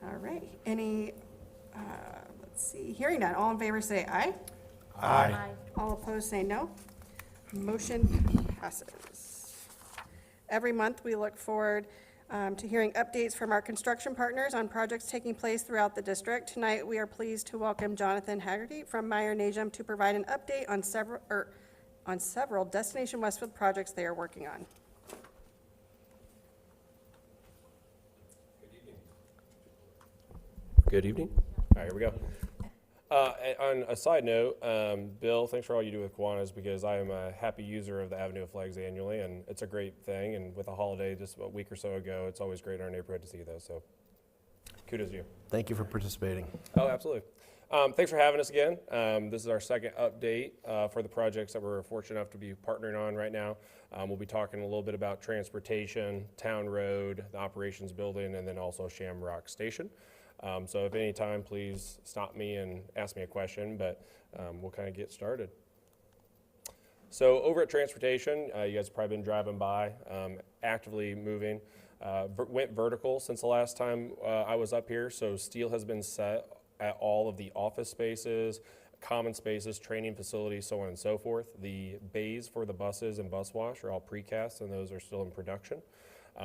All right. Let's see. Hearing none. All in favor say aye. Aye. All opposed say no. Motion passes. Every month, we look forward to hearing updates from our construction partners on projects taking place throughout the district. Tonight, we are pleased to welcome Jonathan Haggerty from Meyer Najum to provide an update on several Destination Westfield projects they are working on. Good evening. All right, here we go. On a side note, Bill, thanks for all you do with Kiwanis, because I am a happy user of the Avenue of Flags annually, and it's a great thing. And with a holiday just a week or so ago, it's always great in our neighborhood to see those. So kudos to you. Thank you for participating. Oh, absolutely. Thanks for having us again. This is our second update for the projects that we're fortunate enough to be partnering on right now. We'll be talking a little bit about transportation, Town Road, the operations building, and then also Shamrock Station. So if any time, please stop me and ask me a question, but we'll kind of get started. So over at transportation, you guys have probably been driving by, actively moving. Went vertical since the last time I was up here, so steel has been set at all of the office spaces, common spaces, training facilities, so on and so forth. The bays for the buses and bus wash are all precast, and those are still in production.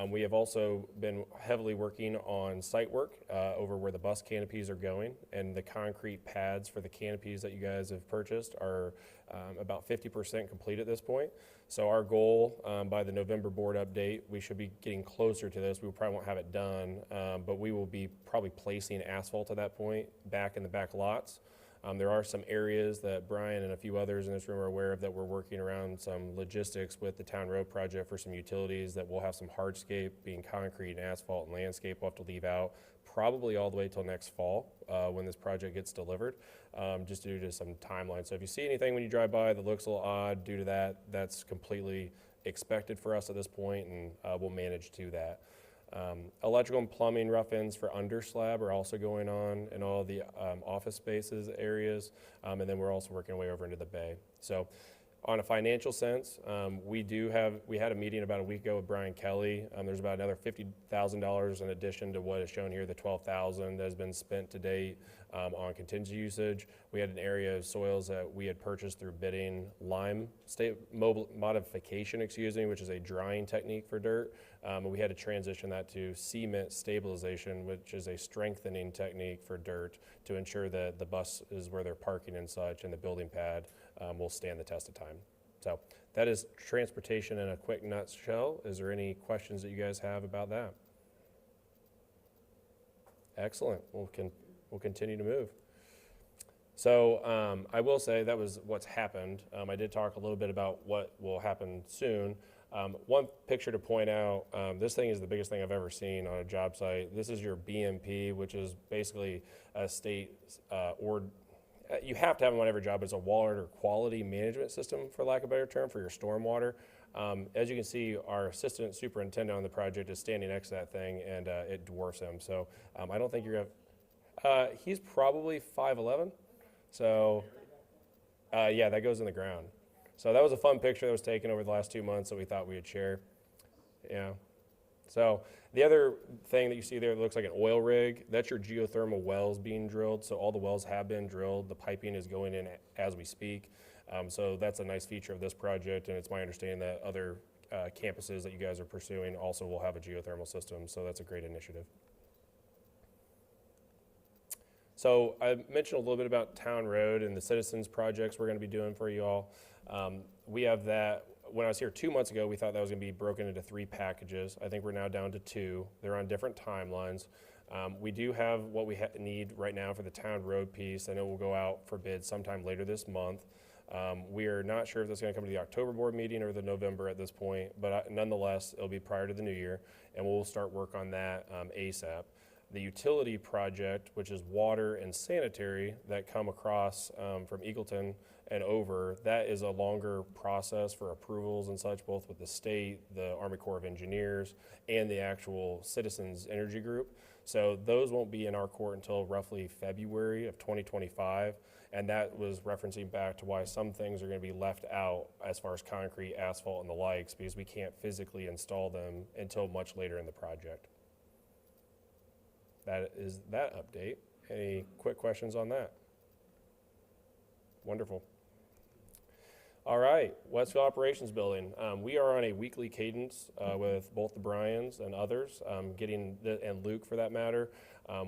We have also been heavily working on site work over where the bus canopies are going, and the concrete pads for the canopies that you guys have purchased are about 50% complete at this point. So our goal by the November board update, we should be getting closer to this. We probably won't have it done, but we will be probably placing asphalt at that point back in the back lots. There are some areas that Brian and a few others in this room are aware of that we're working around some logistics with the Town Road project for some utilities that will have some hardscape, being concrete and asphalt and landscape we'll have to leave out probably all the way till next fall when this project gets delivered, just due to some timeline. So if you see anything when you drive by that looks a little odd due to that, that's completely expected for us at this point, and we'll manage to that. Electrical and plumbing rough-ins for underslab are also going on in all the office spaces areas, and then we're also working our way over into the bay. So on a financial sense, we had a meeting about a week ago with Brian Kelly. There's about another $50,000 in addition to what is shown here, the $12,000 that has been spent to date on contingency usage. We had an area of soils that we had purchased through bidding lime modification, which is a drying technique for dirt. We had to transition that to cement stabilization, which is a strengthening technique for dirt to ensure that the bus is where they're parking and such, and the building pad will stand the test of time. So that is transportation in a quick nutshell. Is there any questions that you guys have about that? Excellent. We'll continue to move. So I will say that was what's happened. I did talk a little bit about what will happen soon. One picture to point out, this thing is the biggest thing I've ever seen on a job site. This is your BMP, which is basically a state you have to have them on every job, but it's a water quality management system, for lack of a better term, for your stormwater. As you can see, our assistant superintendent on the project is standing next to that thing, and it dwarfs him. So I don't think you're going to he's probably 5'11". So yeah, that goes in the ground. So that was a fun picture that was taken over the last 2 months that we thought we would share. Yeah. So the other thing that you see there that looks like an oil rig, that's your geothermal wells being drilled. So all the wells have been drilled. The piping is going in as we speak. So that's a nice feature of this project, and it's my understanding that other campuses that you guys are pursuing also will have a geothermal system. So that's a great initiative. So I mentioned a little bit about Town Road and the citizens projects we're going to be doing for you all. We have that. When I was here 2 months ago, we thought that was going to be broken into 3 packages. I think we're now down to 2. They're on different timelines. We do have what we need right now for the Town Road piece, and it will go out for bid sometime later this month. We are not sure if that's going to come to the October board meeting or the November at this point, but nonetheless, it'll be prior to the new year, and we'll start work on that ASAP. The utility project, which is water and sanitary that come across from Eagleton and over, that is a longer process for approvals and such, both with the state, the Army Corps of Engineers, and the actual Citizens Energy Group. So those won't be in our court until roughly February of 2025, and that was referencing back to why some things are going to be left out as far as concrete, asphalt, and the likes, because we can't physically install them until much later in the project. That is that update. Any quick questions on that? Wonderful. All right, Westfield Operations Building. We are on a weekly cadence with both the Bryans and others, and Luke for that matter.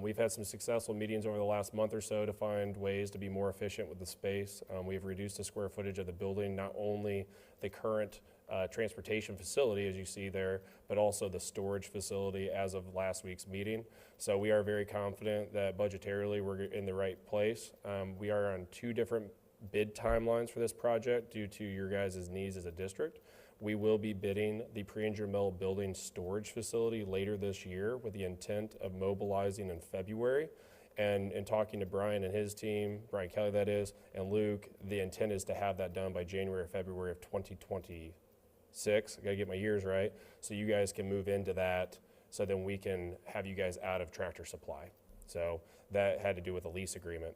We've had some successful meetings over the last month or so to find ways to be more efficient with the space. We've reduced the square footage of the building, not only the current transportation facility, as you see there, but also the storage facility as of last week's meeting. So we are very confident that budgetarily we're in the right place. We are on 2 different bid timelines for this project due to your guys' needs as a district. We will be bidding the Pre-Injured Mill building storage facility later this year with the intent of mobilizing in February. And in talking to Brian and his team, Brian Kelly that is, and Luke, the intent is to have that done by January or February of 2026. I gotta get my years right, so you guys can move into that, so then we can have you guys out of Tractor Supply. So that had to do with a lease agreement.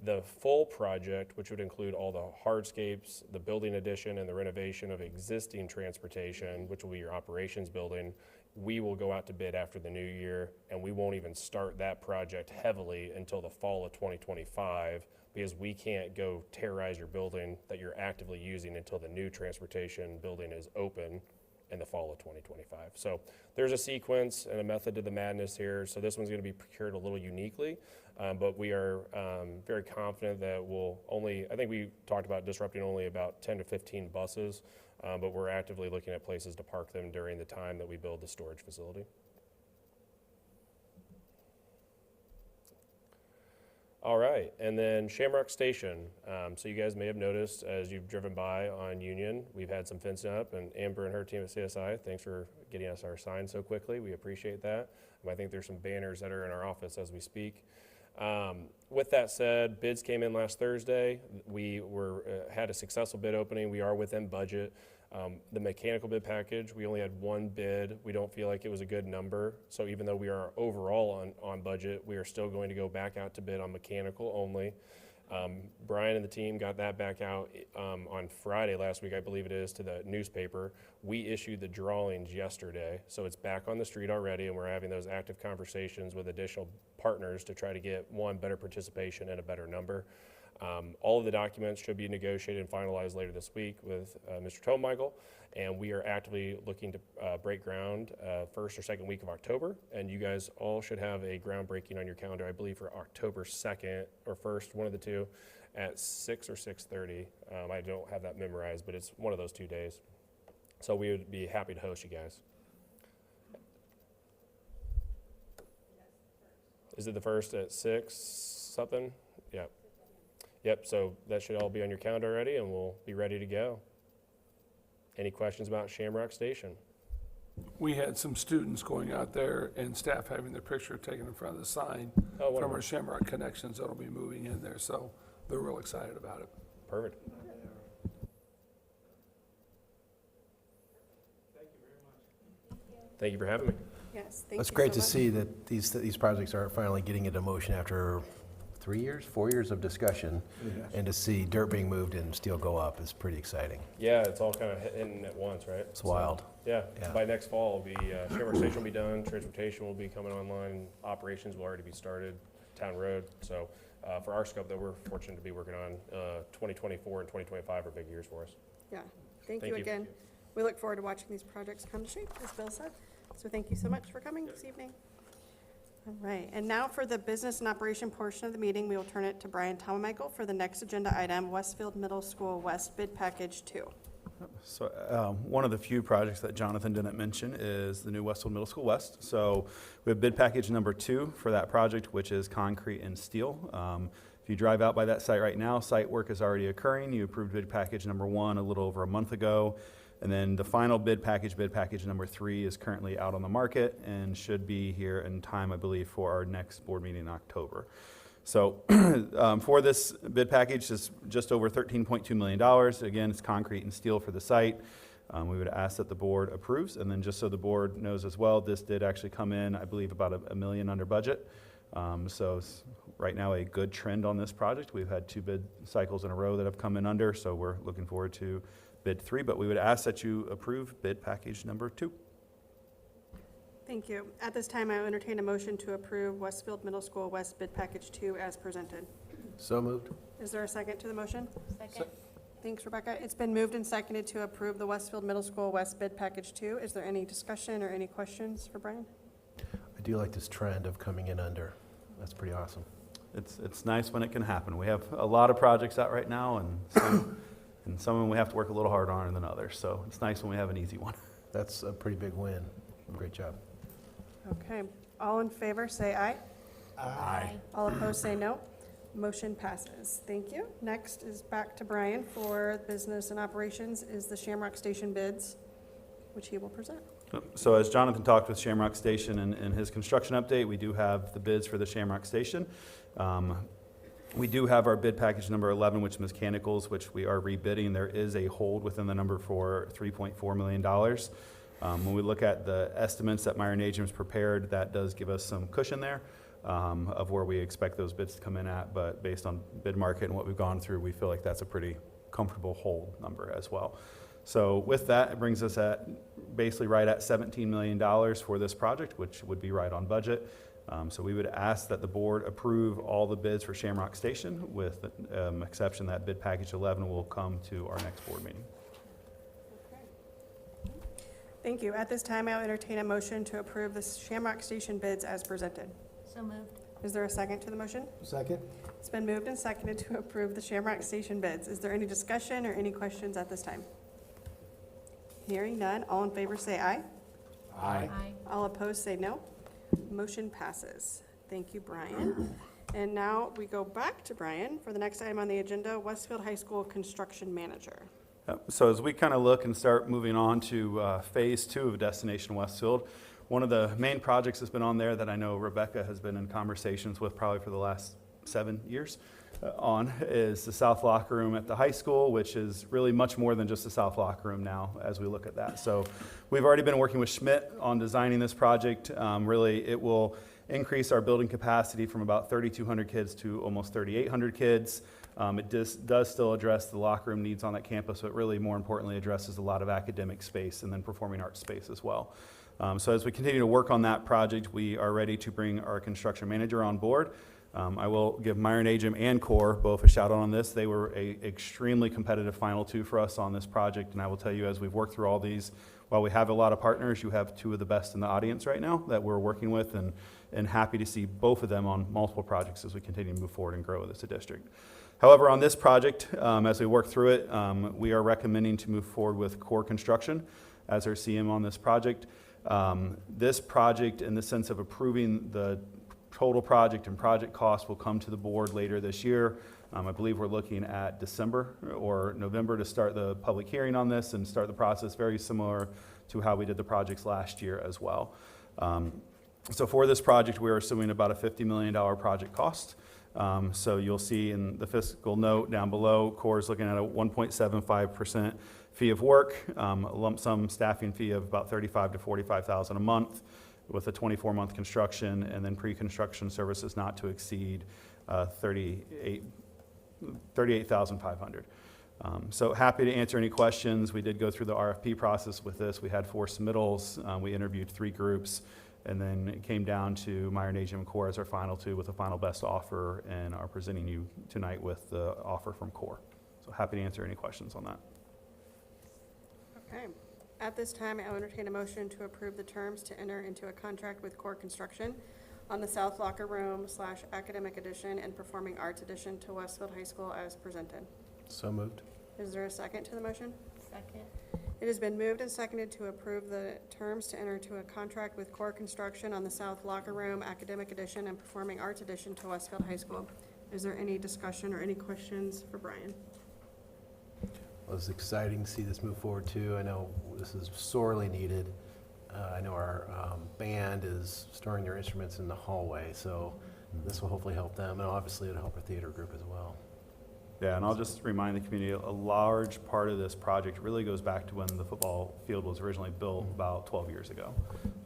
The full project, which would include all the hardscapes, the building addition, and the renovation of existing transportation, which will be your operations building, we will go out to bid after the new year, and we won't even start that project heavily until the fall of 2025, because we can't go terrorize your building that you're actively using until the new transportation building is open in the fall of 2025. So there's a sequence and a method to the madness here. So this one's going to be procured a little uniquely, but we are very confident that I think we talked about disrupting only about 10 to 15 buses, but we're actively looking at places to park them during the time that we build the storage facility. All right, and then Shamrock Station. So you guys may have noticed as you've driven by on Union, we've had some fencing up, and Amber and her team at CSI, thanks for getting us our sign so quickly. We appreciate that. I think there's some banners that are in our office as we speak. With that said, bids came in last Thursday. We had a successful bid opening. We are within budget. The mechanical bid package, we only had one bid. We don't feel like it was a good number. So even though we are overall on budget, we are still going to go back out to bid on mechanical only. Brian and the team got that back out on Friday last week, I believe it is, to the newspaper. We issued the drawings yesterday, so it's back on the street already, and we're having those active conversations with additional partners to try to get, one, better participation and a better number. All of the documents should be negotiated and finalized later this week with Mr. Tomichael, and we are actively looking to break ground first or second week of October, and you guys all should have a groundbreaking on your calendar, I believe, for October 2nd or 1st, one of the two, at 6 or 6:30. I don't have that memorized, but it's one of those 2 days. So we would be happy to host you guys. Is it the 1st at 6 something? Yeah. Yep, so that should all be on your calendar already, and we'll be ready to go. Any questions about Shamrock Station? We had some students going out there and staff having their picture taken in front of the sign Oh, from wonderful. our Shamrock Connections that'll be moving in there, so they're real excited about it. Perfect. Thank you for having me. Yes, thank you It's great so to much. see that these projects are finally getting into motion after 4 years of discussion. And to see dirt being moved and steel go up is pretty exciting. Yeah, it's all kind of hitting at once, right? It's wild. Yeah, Yeah. by next fall, Shamrock Station will be done, transportation will be coming online, operations will already be started, Town Road. So for our scope that we're fortunate to be working on, 2024 and 2025 are big years for us. Yeah, thank Thank you you. again. We look forward to watching these projects come to shape, as Bill said. So thank you so much for coming this evening. All right, and now for the business and operation portion of the meeting, we will turn it to Brian Tomichael for the next agenda item, Westfield Middle School West Bid Package 2. So one of the few projects that Jonathan didn't mention is the new Westfield Middle School West. So we have bid package number 2 for that project, which is concrete and steel. If you drive out by that site right now, site work is already occurring. You approved bid package number 1 a little over a month ago. And then the final bid package number 3, is currently out on the market and should be here in time, I believe, for our next board meeting in October. So for this bid package, is just over $13.2 million. Again, it's concrete and steel for the site. We would ask that the board approves. And then just so the board knows as well, this did actually come in, I believe, about $1 million under budget. So it's right now a good trend on this project. We've had 2 bid cycles in a row that have come in under, so we're looking forward to bid 3, but we would ask that you approve bid package number 2. Thank you. At this time, I will entertain a motion to approve Westfield Middle School West Bid Package 2 as presented. So moved. Is there a second to the motion? Second. Thanks, Rebecca. It's been moved and seconded to approve the Westfield Middle School West Bid Package 2. Is there any discussion or any questions for Brian? I do like this trend of coming in under. That's pretty awesome. It's nice when it can happen. We have a lot of projects out right now, and some of them we have to work a little harder on than others. So it's nice when we have an easy one. That's a pretty big win. Great job. Okay. All in favor, say aye. Aye. All opposed, say no. Motion passes. Thank you. Next is back to Brian for business and operations is the Shamrock Station bids, which he will present. So as Jonathan talked with Shamrock Station in his construction update, we do have the bids for the Shamrock Station. We do have our bid package number 11, which is mechanicals, which we are rebidding. There is a hold within the number for $3.4 million. When we look at the estimates that Meyer Najim's prepared, that does give us some cushion there of where we expect those bids to come in at. But based on bid market and what we've gone through, we feel like that's a pretty comfortable hold number as well. So with that, it brings us at basically right at $17 million for this project, which would be right on budget. So we would ask that the board approve all the bids for Shamrock Station with the exception that bid package 11 will come to our next board meeting. Thank you. At this time, I'll entertain a motion to approve the Shamrock Station bids as presented. So moved. Is there a second to the motion? Second. It's been moved and seconded to approve the Shamrock Station bids. Is there any discussion or any questions at this time? Hearing none, all in favor say aye. Aye. All opposed say no. Motion passes. Thank you, Brian. And now we go back to Brian for the next item on the agenda, Westfield High School Construction Manager. So as we kind of look and start moving on to phase 2 of Destination Westfield, one of the main projects that's been on there that I know Rebecca has been in conversations with probably for the last 7 years on is the south locker room at the high school, which is really much more than just a south locker room now as we look at that. So we've already been working with Schmidt on designing this project. Really, it will increase our building capacity from about 3,200 kids to almost 3,800 kids. It does still address the locker room needs on that campus, but really more importantly addresses a lot of academic space and then performing arts space as well. So as we continue to work on that project, we are ready to bring our construction manager on board. I will give Myron Agim and Core both a shout out on this. They were a extremely competitive final two for us on this project, and I will tell you as we've worked through all these, while we have a lot of partners, you have two of the best in the audience right now that we're working with, and happy to see both of them on multiple projects as we continue to move forward and grow as a district. However, on this project, as we work through it, we are recommending to move forward with Core Construction as our CM on this project. This project, in the sense of approving the total project and project cost, will come to the board later this year. I believe we're looking at December or November to start the public hearing on this and start the process, very similar to how we did the projects last year as well. So for this project, we're assuming about a $50 million project cost. So you'll see in the fiscal note down below, Core is looking at a 1.75% fee of work, a lump sum staffing fee of about $35,000 to $45,000 a month, with a 24-month construction, and then pre-construction services not to exceed $38,500. So happy to answer any questions. We did go through the RFP process with this. We had 4 submittals. We interviewed 3 groups, and then it came down to Myron Agim and Core as our final 2 with the final best offer, and are presenting you tonight with the offer from Core. So happy to answer any questions on that. Okay. At this time, I will entertain a motion to approve the terms to enter into a contract with Core Construction on the South Locker Room / Academic Addition and Performing Arts Addition to Westfield High School as presented. So moved. Is there a second to the motion? Second. It has been moved and seconded to approve the terms to enter into a contract with Core Construction on the South Locker Room, Academic Addition, and Performing Arts Addition to Westfield High School. Is there any discussion or any questions for Brian? Well, it's exciting to see this move forward too. I know this is sorely needed. I know our band is storing their instruments in the hallway, so this will hopefully help them, and obviously it'll help our theater group as well. Yeah, and I'll just remind the community, a large part of this project really goes back to when the football field was originally built about 12 years ago.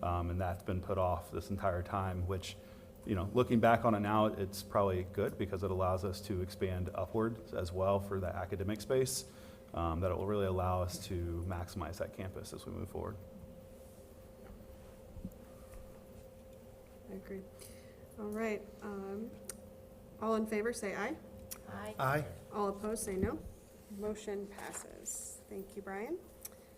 And that's been put off this entire time, which, you know, looking back on it now, it's probably good because it allows us to expand upward as well for the academic space. That it will really allow us to maximize that campus as we move forward. I agree. All right. All in favor, say aye. Aye. Aye. All opposed, say no. Motion passes. Thank you, Brian.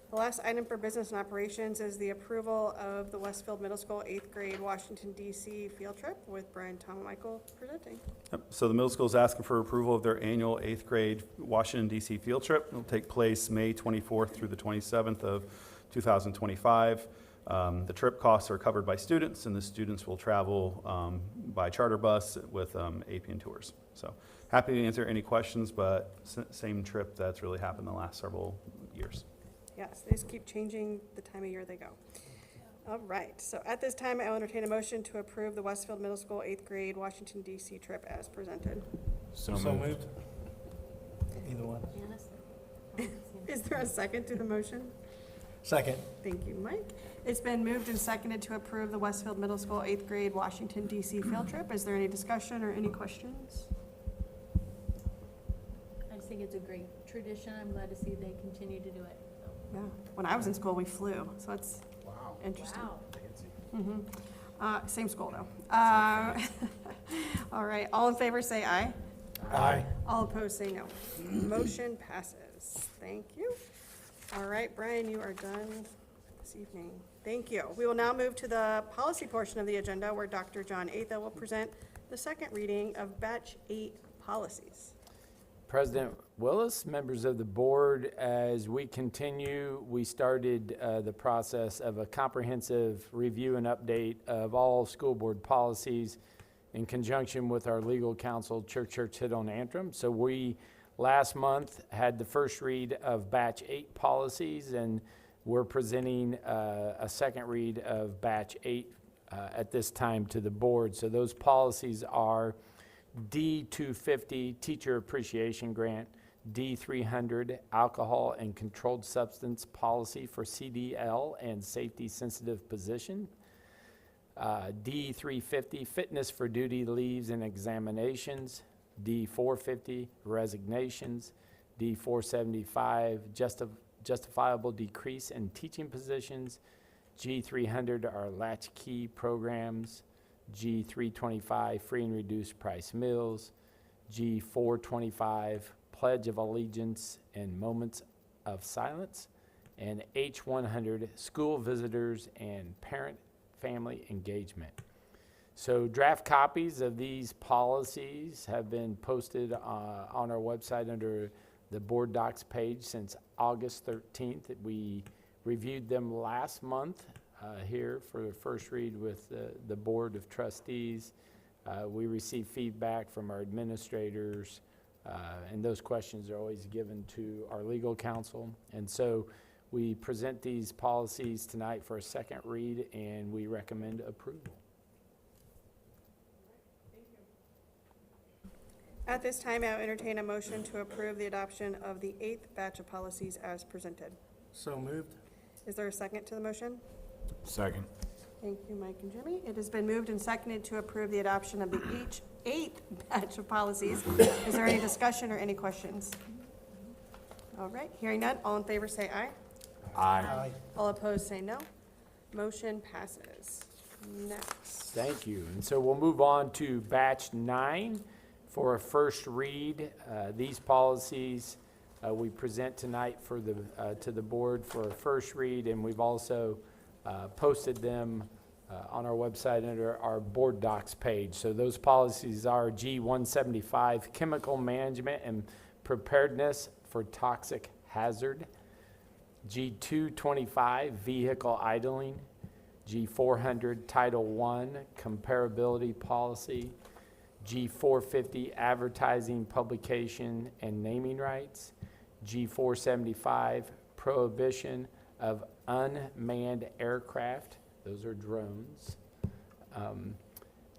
The last item for business and operations is the approval of the Westfield Middle School 8th grade Washington, D.C. field trip with Brian Tomichael presenting. Yep. So the middle school is asking for approval of their annual 8th grade Washington, D.C. field trip. It'll take place May 24th through the 27th of 2025. The trip costs are covered by students, and the students will travel by charter bus with APN Tours. So happy to answer any questions, but same trip that's really happened the last several years. Yes, they just keep changing the time of year they go. All right, so at this time, I will entertain a motion to approve the Westfield Middle School 8th grade Washington, D.C. trip as presented. So moved. Either one. Is there a second to the motion? Second. Thank you, Mike. It's been moved and seconded to approve the Westfield Middle School 8th grade Washington, D.C. field trip. Is there any discussion or any questions? I just think it's a great tradition. I'm glad to see they continue to do it. Yeah, when I was in school, we flew, so it's interesting. Same school though. All right, all in favor say aye. Aye. All opposed say no. Motion passes. Thank you. All right, Brian, you are done this evening. Thank you. We will now move to the policy portion of the agenda where Dr. John Atha will present the second reading of Batch 8 policies. President Willis, members of the board, as we continue, we started the process of a comprehensive review and update of all school board policies in conjunction with our legal counsel, Church Hiddle and Antrim. So we, last month, had the first read of Batch 8 policies, and we're presenting a second read of Batch 8 at this time to the board. So those policies are D250 Teacher Appreciation Grant, D300 Alcohol and Controlled Substance Policy for CDL and Safety Sensitive Position, D350 Fitness for Duty Leaves and Examinations, D450 Resignations, D475 Justifiable Decrease in Teaching Positions, G300 are latchkey programs, G325 Free and Reduced Price Meals, G425 Pledge of Allegiance and Moments of Silence, and H100 School Visitors and Parent-Family Engagement. So draft copies of these policies have been posted on our website under the Board Docs page since August 13th. We reviewed them last month here for the first read with the Board of Trustees. We received feedback from our administrators, and those questions are always given to our legal counsel. And so we present these policies tonight for a second read, and we recommend approval. At this time, I'll entertain a motion to approve the adoption of the 8th batch of policies as presented. So moved. Is there a second to the motion? Second. Thank you, Mike and Jimmy. It has been moved and seconded to approve the adoption of the 8th batch of policies. Is there any discussion or any questions? All right, hearing none, all in favor say aye. Aye. All opposed say no. Motion passes. Next. Thank you. And so we'll move on to batch 9 for a first read. These policies we present tonight for to the board for a first read, and we've also posted them on our website under our Board Docs page. So those policies are G175 Chemical Management and Preparedness for Toxic Hazard, G225 Vehicle Idling, G400 Title I Comparability Policy, G450 Advertising, Publication, and Naming Rights, G475 Prohibition of Unmanned Aircraft, those are drones,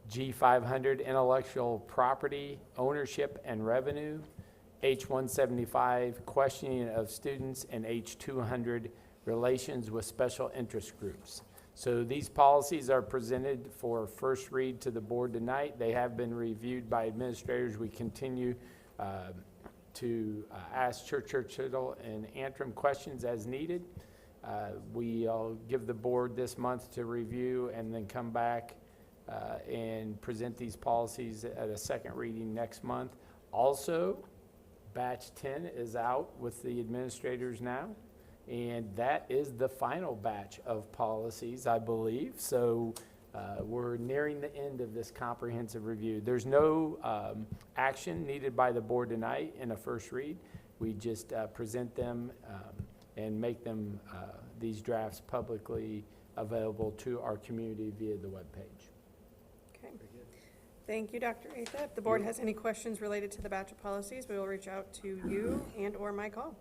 G500 Intellectual Property, Ownership and Revenue, H175 Questioning of Students, and H200 Relations with Special Interest Groups. So these policies are presented for first read to the board tonight. They have been reviewed by administrators. We continue to ask Churchill and Antrim questions as needed. We'll give the board this month to review and then come back and present these policies at a second reading next month. Also, batch 10 is out with the administrators now. And that is the final batch of policies, I believe. So we're nearing the end of this comprehensive review. There's no action needed by the board tonight in a first read. We just present them and make them, these drafts publicly available to our community via the webpage. Okay. Thank you, Dr. Atha. If the board has any questions related to the batch of policies, we will reach out to you and or Mike Hall.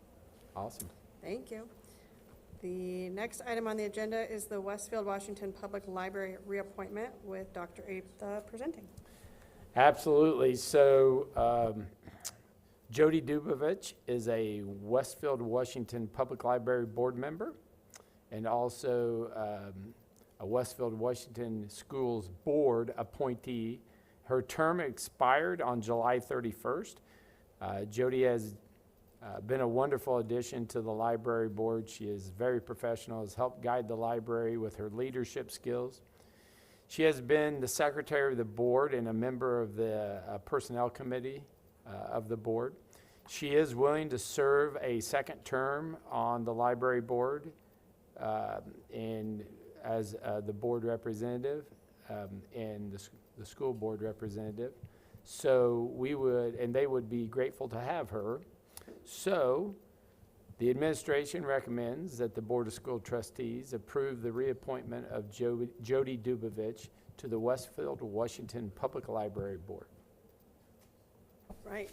Awesome. Thank you. The next item on the agenda is the Westfield Washington Public Library reappointment with Dr. Atha presenting. Absolutely. So Jody Dubovich is a Westfield Washington Public Library board member and also a Westfield Washington Schools Board appointee. Her term expired on July 31st. Jody has been a wonderful addition to the library board. She is very professional, has helped guide the library with her leadership skills. She has been the secretary of the board and a member of the personnel committee of the board. She is willing to serve a second term on the library board and as the board representative and the school board representative. So we would, and they would be grateful to have her. So the administration recommends that the Board of School Trustees approve the reappointment of Jody Dubovich to the Westfield Washington Public Library Board. Right.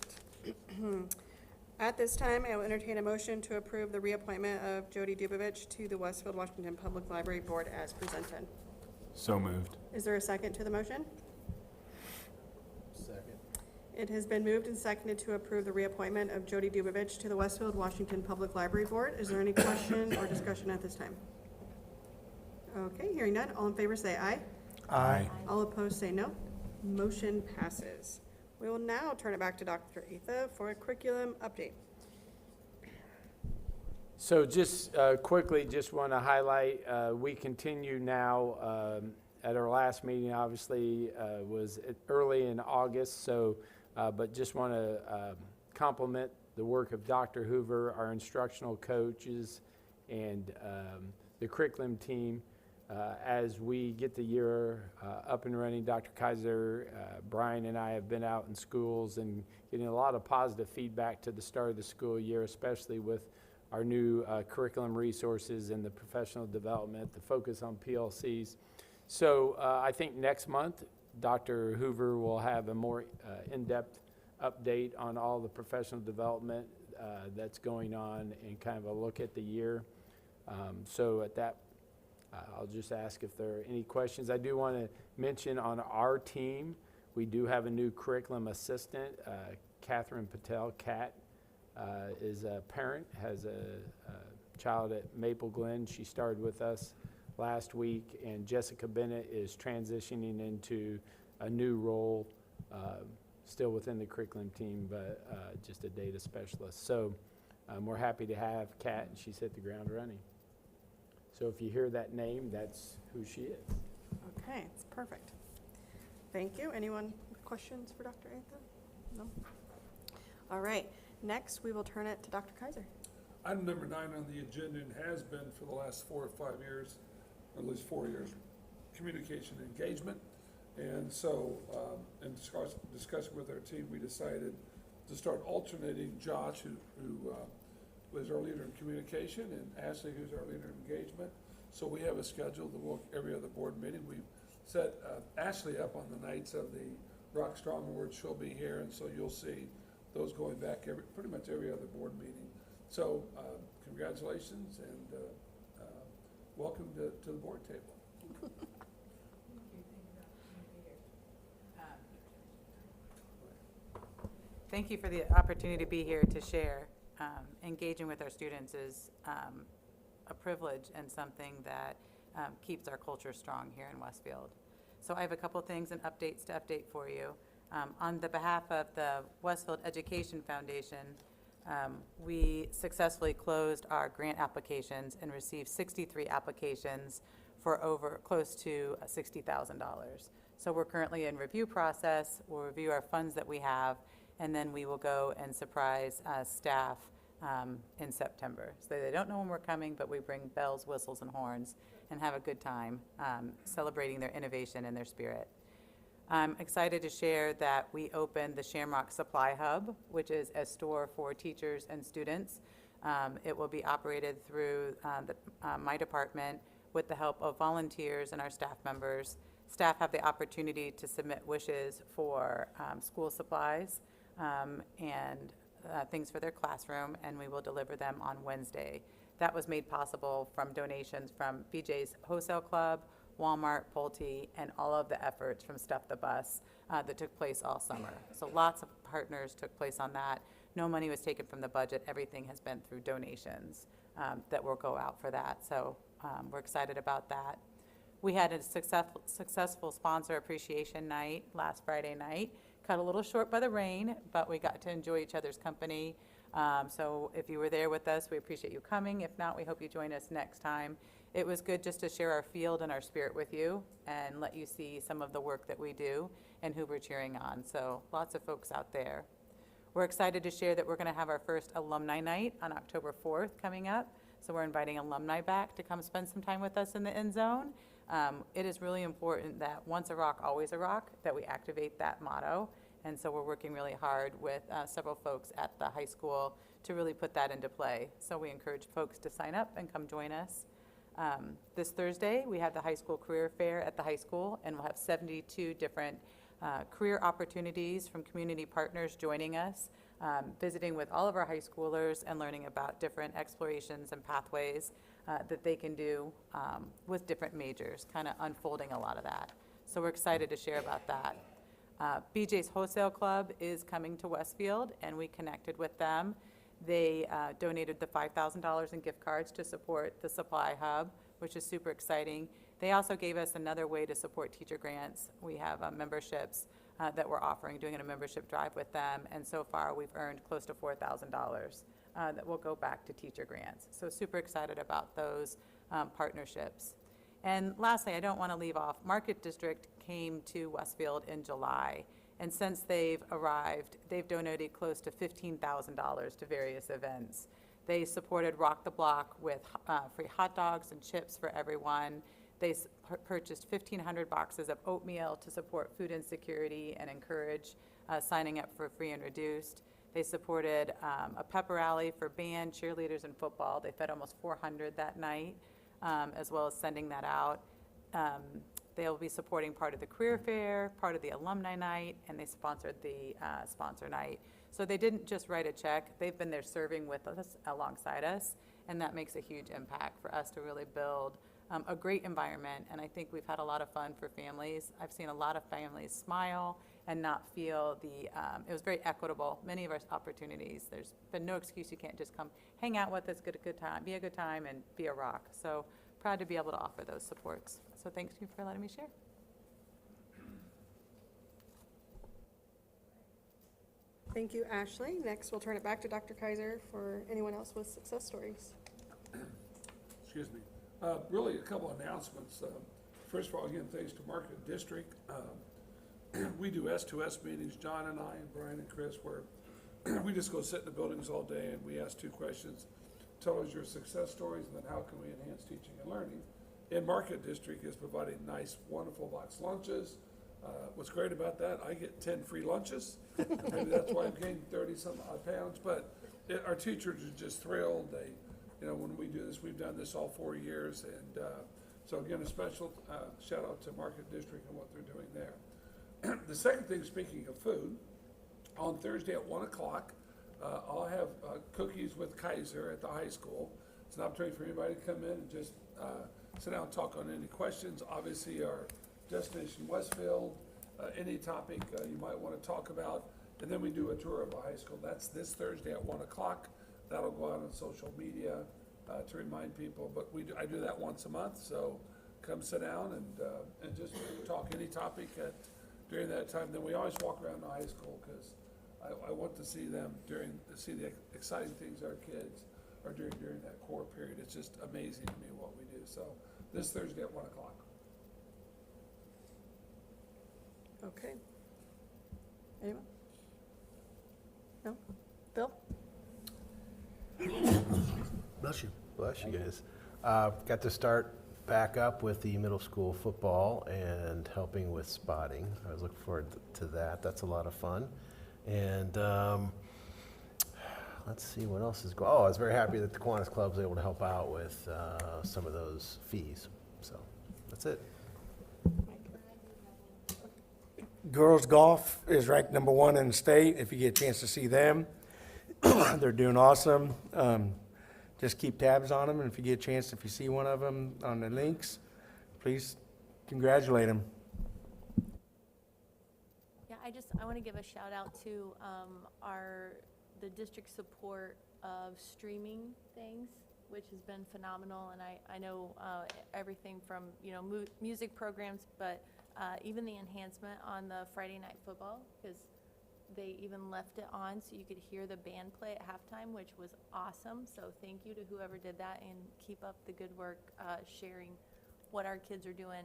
At this time, I will entertain a motion to approve the reappointment of Jody Dubovich to the Westfield Washington Public Library Board as presented. So moved. Is there a second to the motion? Second. It has been moved and seconded to approve the reappointment of Jody Dubovich to the Westfield Washington Public Library Board. Is there any question or discussion at this time? Okay, hearing none. All in favor say aye. Aye. All opposed say no. Motion passes. We will now turn it back to Dr. Atha for a curriculum update. So just quickly, just want to highlight, we continue now, at our last meeting, obviously, was early in August, so, but just want to compliment the work of Dr. Hoover, our instructional coaches, and the curriculum team. As we get the year up and running, Dr. Kaiser, Brian and I have been out in schools and getting a lot of positive feedback to the start of the school year, especially with our new curriculum resources and the professional development, the focus on PLCs. So I think next month, Dr. Hoover will have a more in-depth update on all the professional development that's going on and kind of a look at the year. So at that, I'll just ask if there are any questions. I do want to mention on our team, we do have a new curriculum assistant, Catherine Patel. Kat is a parent, has a child at Maple Glen. She started with us last week, and Jessica Bennett is transitioning into a new role, still within the curriculum team, but just a data specialist. So we're happy to have Kat, and she's hit the ground running. So if you hear that name, that's who she is. Okay, it's perfect. Thank you. Anyone with questions for Dr. Atha? No? All right. Next, we will turn it to Dr. Kaiser. Item number 9 on the agenda, and has been for the last 4 or 5 years, or at least 4 years, communication engagement. And so, in discussing with our team, we decided to start alternating Josh, who was our leader in communication, and Ashley, who's our leader in engagement. So we have a schedule to work every other board meeting. We've set Ashley up on the nights of the Rock Strong Awards. She'll be here, and so you'll see those going back pretty much every other board meeting. So congratulations, and welcome to the board table. Thank you for the opportunity to be here to share. Engaging with our students is a privilege and something that keeps our culture strong here in Westfield. So I have a couple things and updates to update for you. On the behalf of the Westfield Education Foundation, we successfully closed our grant applications and received 63 applications for over close to $60,000. So we're currently in review process. We'll review our funds that we have, and then we will go and surprise staff in September. So they don't know when we're coming, but we bring bells, whistles, and horns and have a good time celebrating their innovation and their spirit. I'm excited to share that we opened the Shamrock Supply Hub, which is a store for teachers and students. It will be operated through my department with the help of volunteers and our staff members. Staff have the opportunity to submit wishes for school supplies and things for their classroom, and we will deliver them on Wednesday. That was made possible from donations from BJ's Wholesale Club, Walmart, Pulte, and all of the efforts from Stuff the Bus that took place all summer. So lots of partners took place on that. No money was taken from the budget. Everything has been through donations that will go out for that. So we're excited about that. We had a successful sponsor appreciation night last Friday night. Cut a little short by the rain, but we got to enjoy each other's company. So if you were there with us, we appreciate you coming. If not, we hope you join us next time. It was good just to share our field and our spirit with you and let you see some of the work that we do and who we're cheering on. So lots of folks out there. We're excited to share that we're going to have our first alumni night on October 4th coming up. So we're inviting alumni back to come spend some time with us in the end zone. It is really important that once a rock, always a rock, that we activate that motto. And so we're working really hard with several folks at the high school to really put that into play. So we encourage folks to sign up and come join us. This Thursday, we have the high school career fair at the high school, and we'll have 72 different career opportunities from community partners joining us, visiting with all of our high schoolers and learning about different explorations and pathways that they can do with different majors, kind of unfolding a lot of that. So we're excited to share about that. BJ's Wholesale Club is coming to Westfield, and we connected with them. They donated the $5,000 in gift cards to support the Supply Hub, which is super exciting. They also gave us another way to support teacher grants. We have memberships that we're offering, doing a membership drive with them, and so far we've earned close to $4,000 that will go back to teacher grants. So super excited about those partnerships. And lastly, I don't want to leave off, Market District came to Westfield in July, and since they've arrived, they've donated close to $15,000 to various events. They supported Rock the Block with free hot dogs and chips for everyone. They purchased 1,500 boxes of oatmeal to support food insecurity and encourage signing up for free and reduced. They supported a pep rally for band, cheerleaders, and football. They fed almost 400 that night, as well as sending that out. They'll be supporting part of the career fair, part of the alumni night, and they sponsored the sponsor night. So they didn't just write a check. They've been there serving with us, alongside us, and that makes a huge impact for us to really build a great environment. And I think we've had a lot of fun for families. I've seen a lot of families smile and not feel it was very equitable. Many of our opportunities, there's been no excuse you can't just come hang out with us, get a good time, be a good time, and be a rock. So proud to be able to offer those supports. So thanks you for letting me share. Thank you, Ashley. Next, we'll turn it back to Dr. Kaiser for anyone else with success stories. Excuse me. Really, a couple announcements. First of all, again, thanks to Market District. We do S2S meetings, John and I and Brian and Chris, where we just go sit in the buildings all day and we ask two questions. Tell us your success stories, and then how can we enhance teaching and learning? And Market District is providing nice, wonderful box lunches. What's great about that, I get 10 free lunches. Maybe that's why I've gained 30-some odd pounds, but our teachers are just thrilled. They, when we do this, we've done this all 4 years, and so again, a special shout out to Market District and what they're doing there. The second thing, speaking of food, on Thursday at 1 o'clock, I'll have cookies with Kaiser at the high school. It's an opportunity for anybody to come in and just sit down and talk on any questions. Obviously, our destination Westfield, any topic you might want to talk about, and then we do a tour of the high school. That's this Thursday at 1 o'clock. That'll go out on social media to remind people, but I do that once a month, so come sit down and just talk any topic during that time. Then we always walk around the high school because I want to see them see the exciting things our kids are doing during that core period. It's just amazing to me what we do. So this Thursday at 1 o'clock. Okay. Anyone? No? Bill? Bless you. Bless you guys. Got to start back up with the middle school football and helping with spotting. I was looking forward to that. That's a lot of fun. And let's see what else is going on. Oh, I was very happy that the Kiwanis Club was able to help out with some of those fees. So that's it. Girls golf is ranked #1 in the state. If you get a chance to see them, they're doing awesome. Just keep tabs on them, and if you get a chance, if you see one of them on the links, please congratulate them. Yeah, I want to give a shout out to the district support of streaming things, which has been phenomenal. And I know everything from music programs, but even the enhancement on the Friday Night Football, because they even left it on so you could hear the band play at halftime, which was awesome. So thank you to whoever did that, and keep up the good work sharing what our kids are doing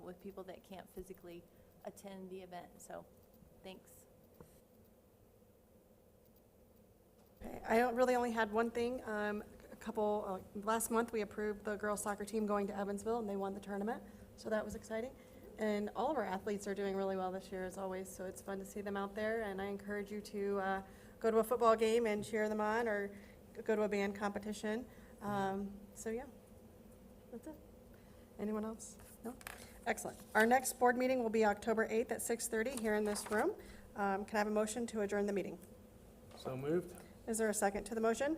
with people that can't physically attend the event. So thanks. Okay, I really only had one thing. Last month we approved the girls soccer team going to Evansville, and they won the tournament. So that was exciting. And all of our athletes are doing really well this year, as always, so it's fun to see them out there. And I encourage you to go to a football game and cheer them on, or go to a band competition. So yeah, that's it. Anyone else? No? Excellent. Our next board meeting will be October 8th at 6:30 here in this room. Can I have a motion to adjourn the meeting? So moved. Is there a second to the motion?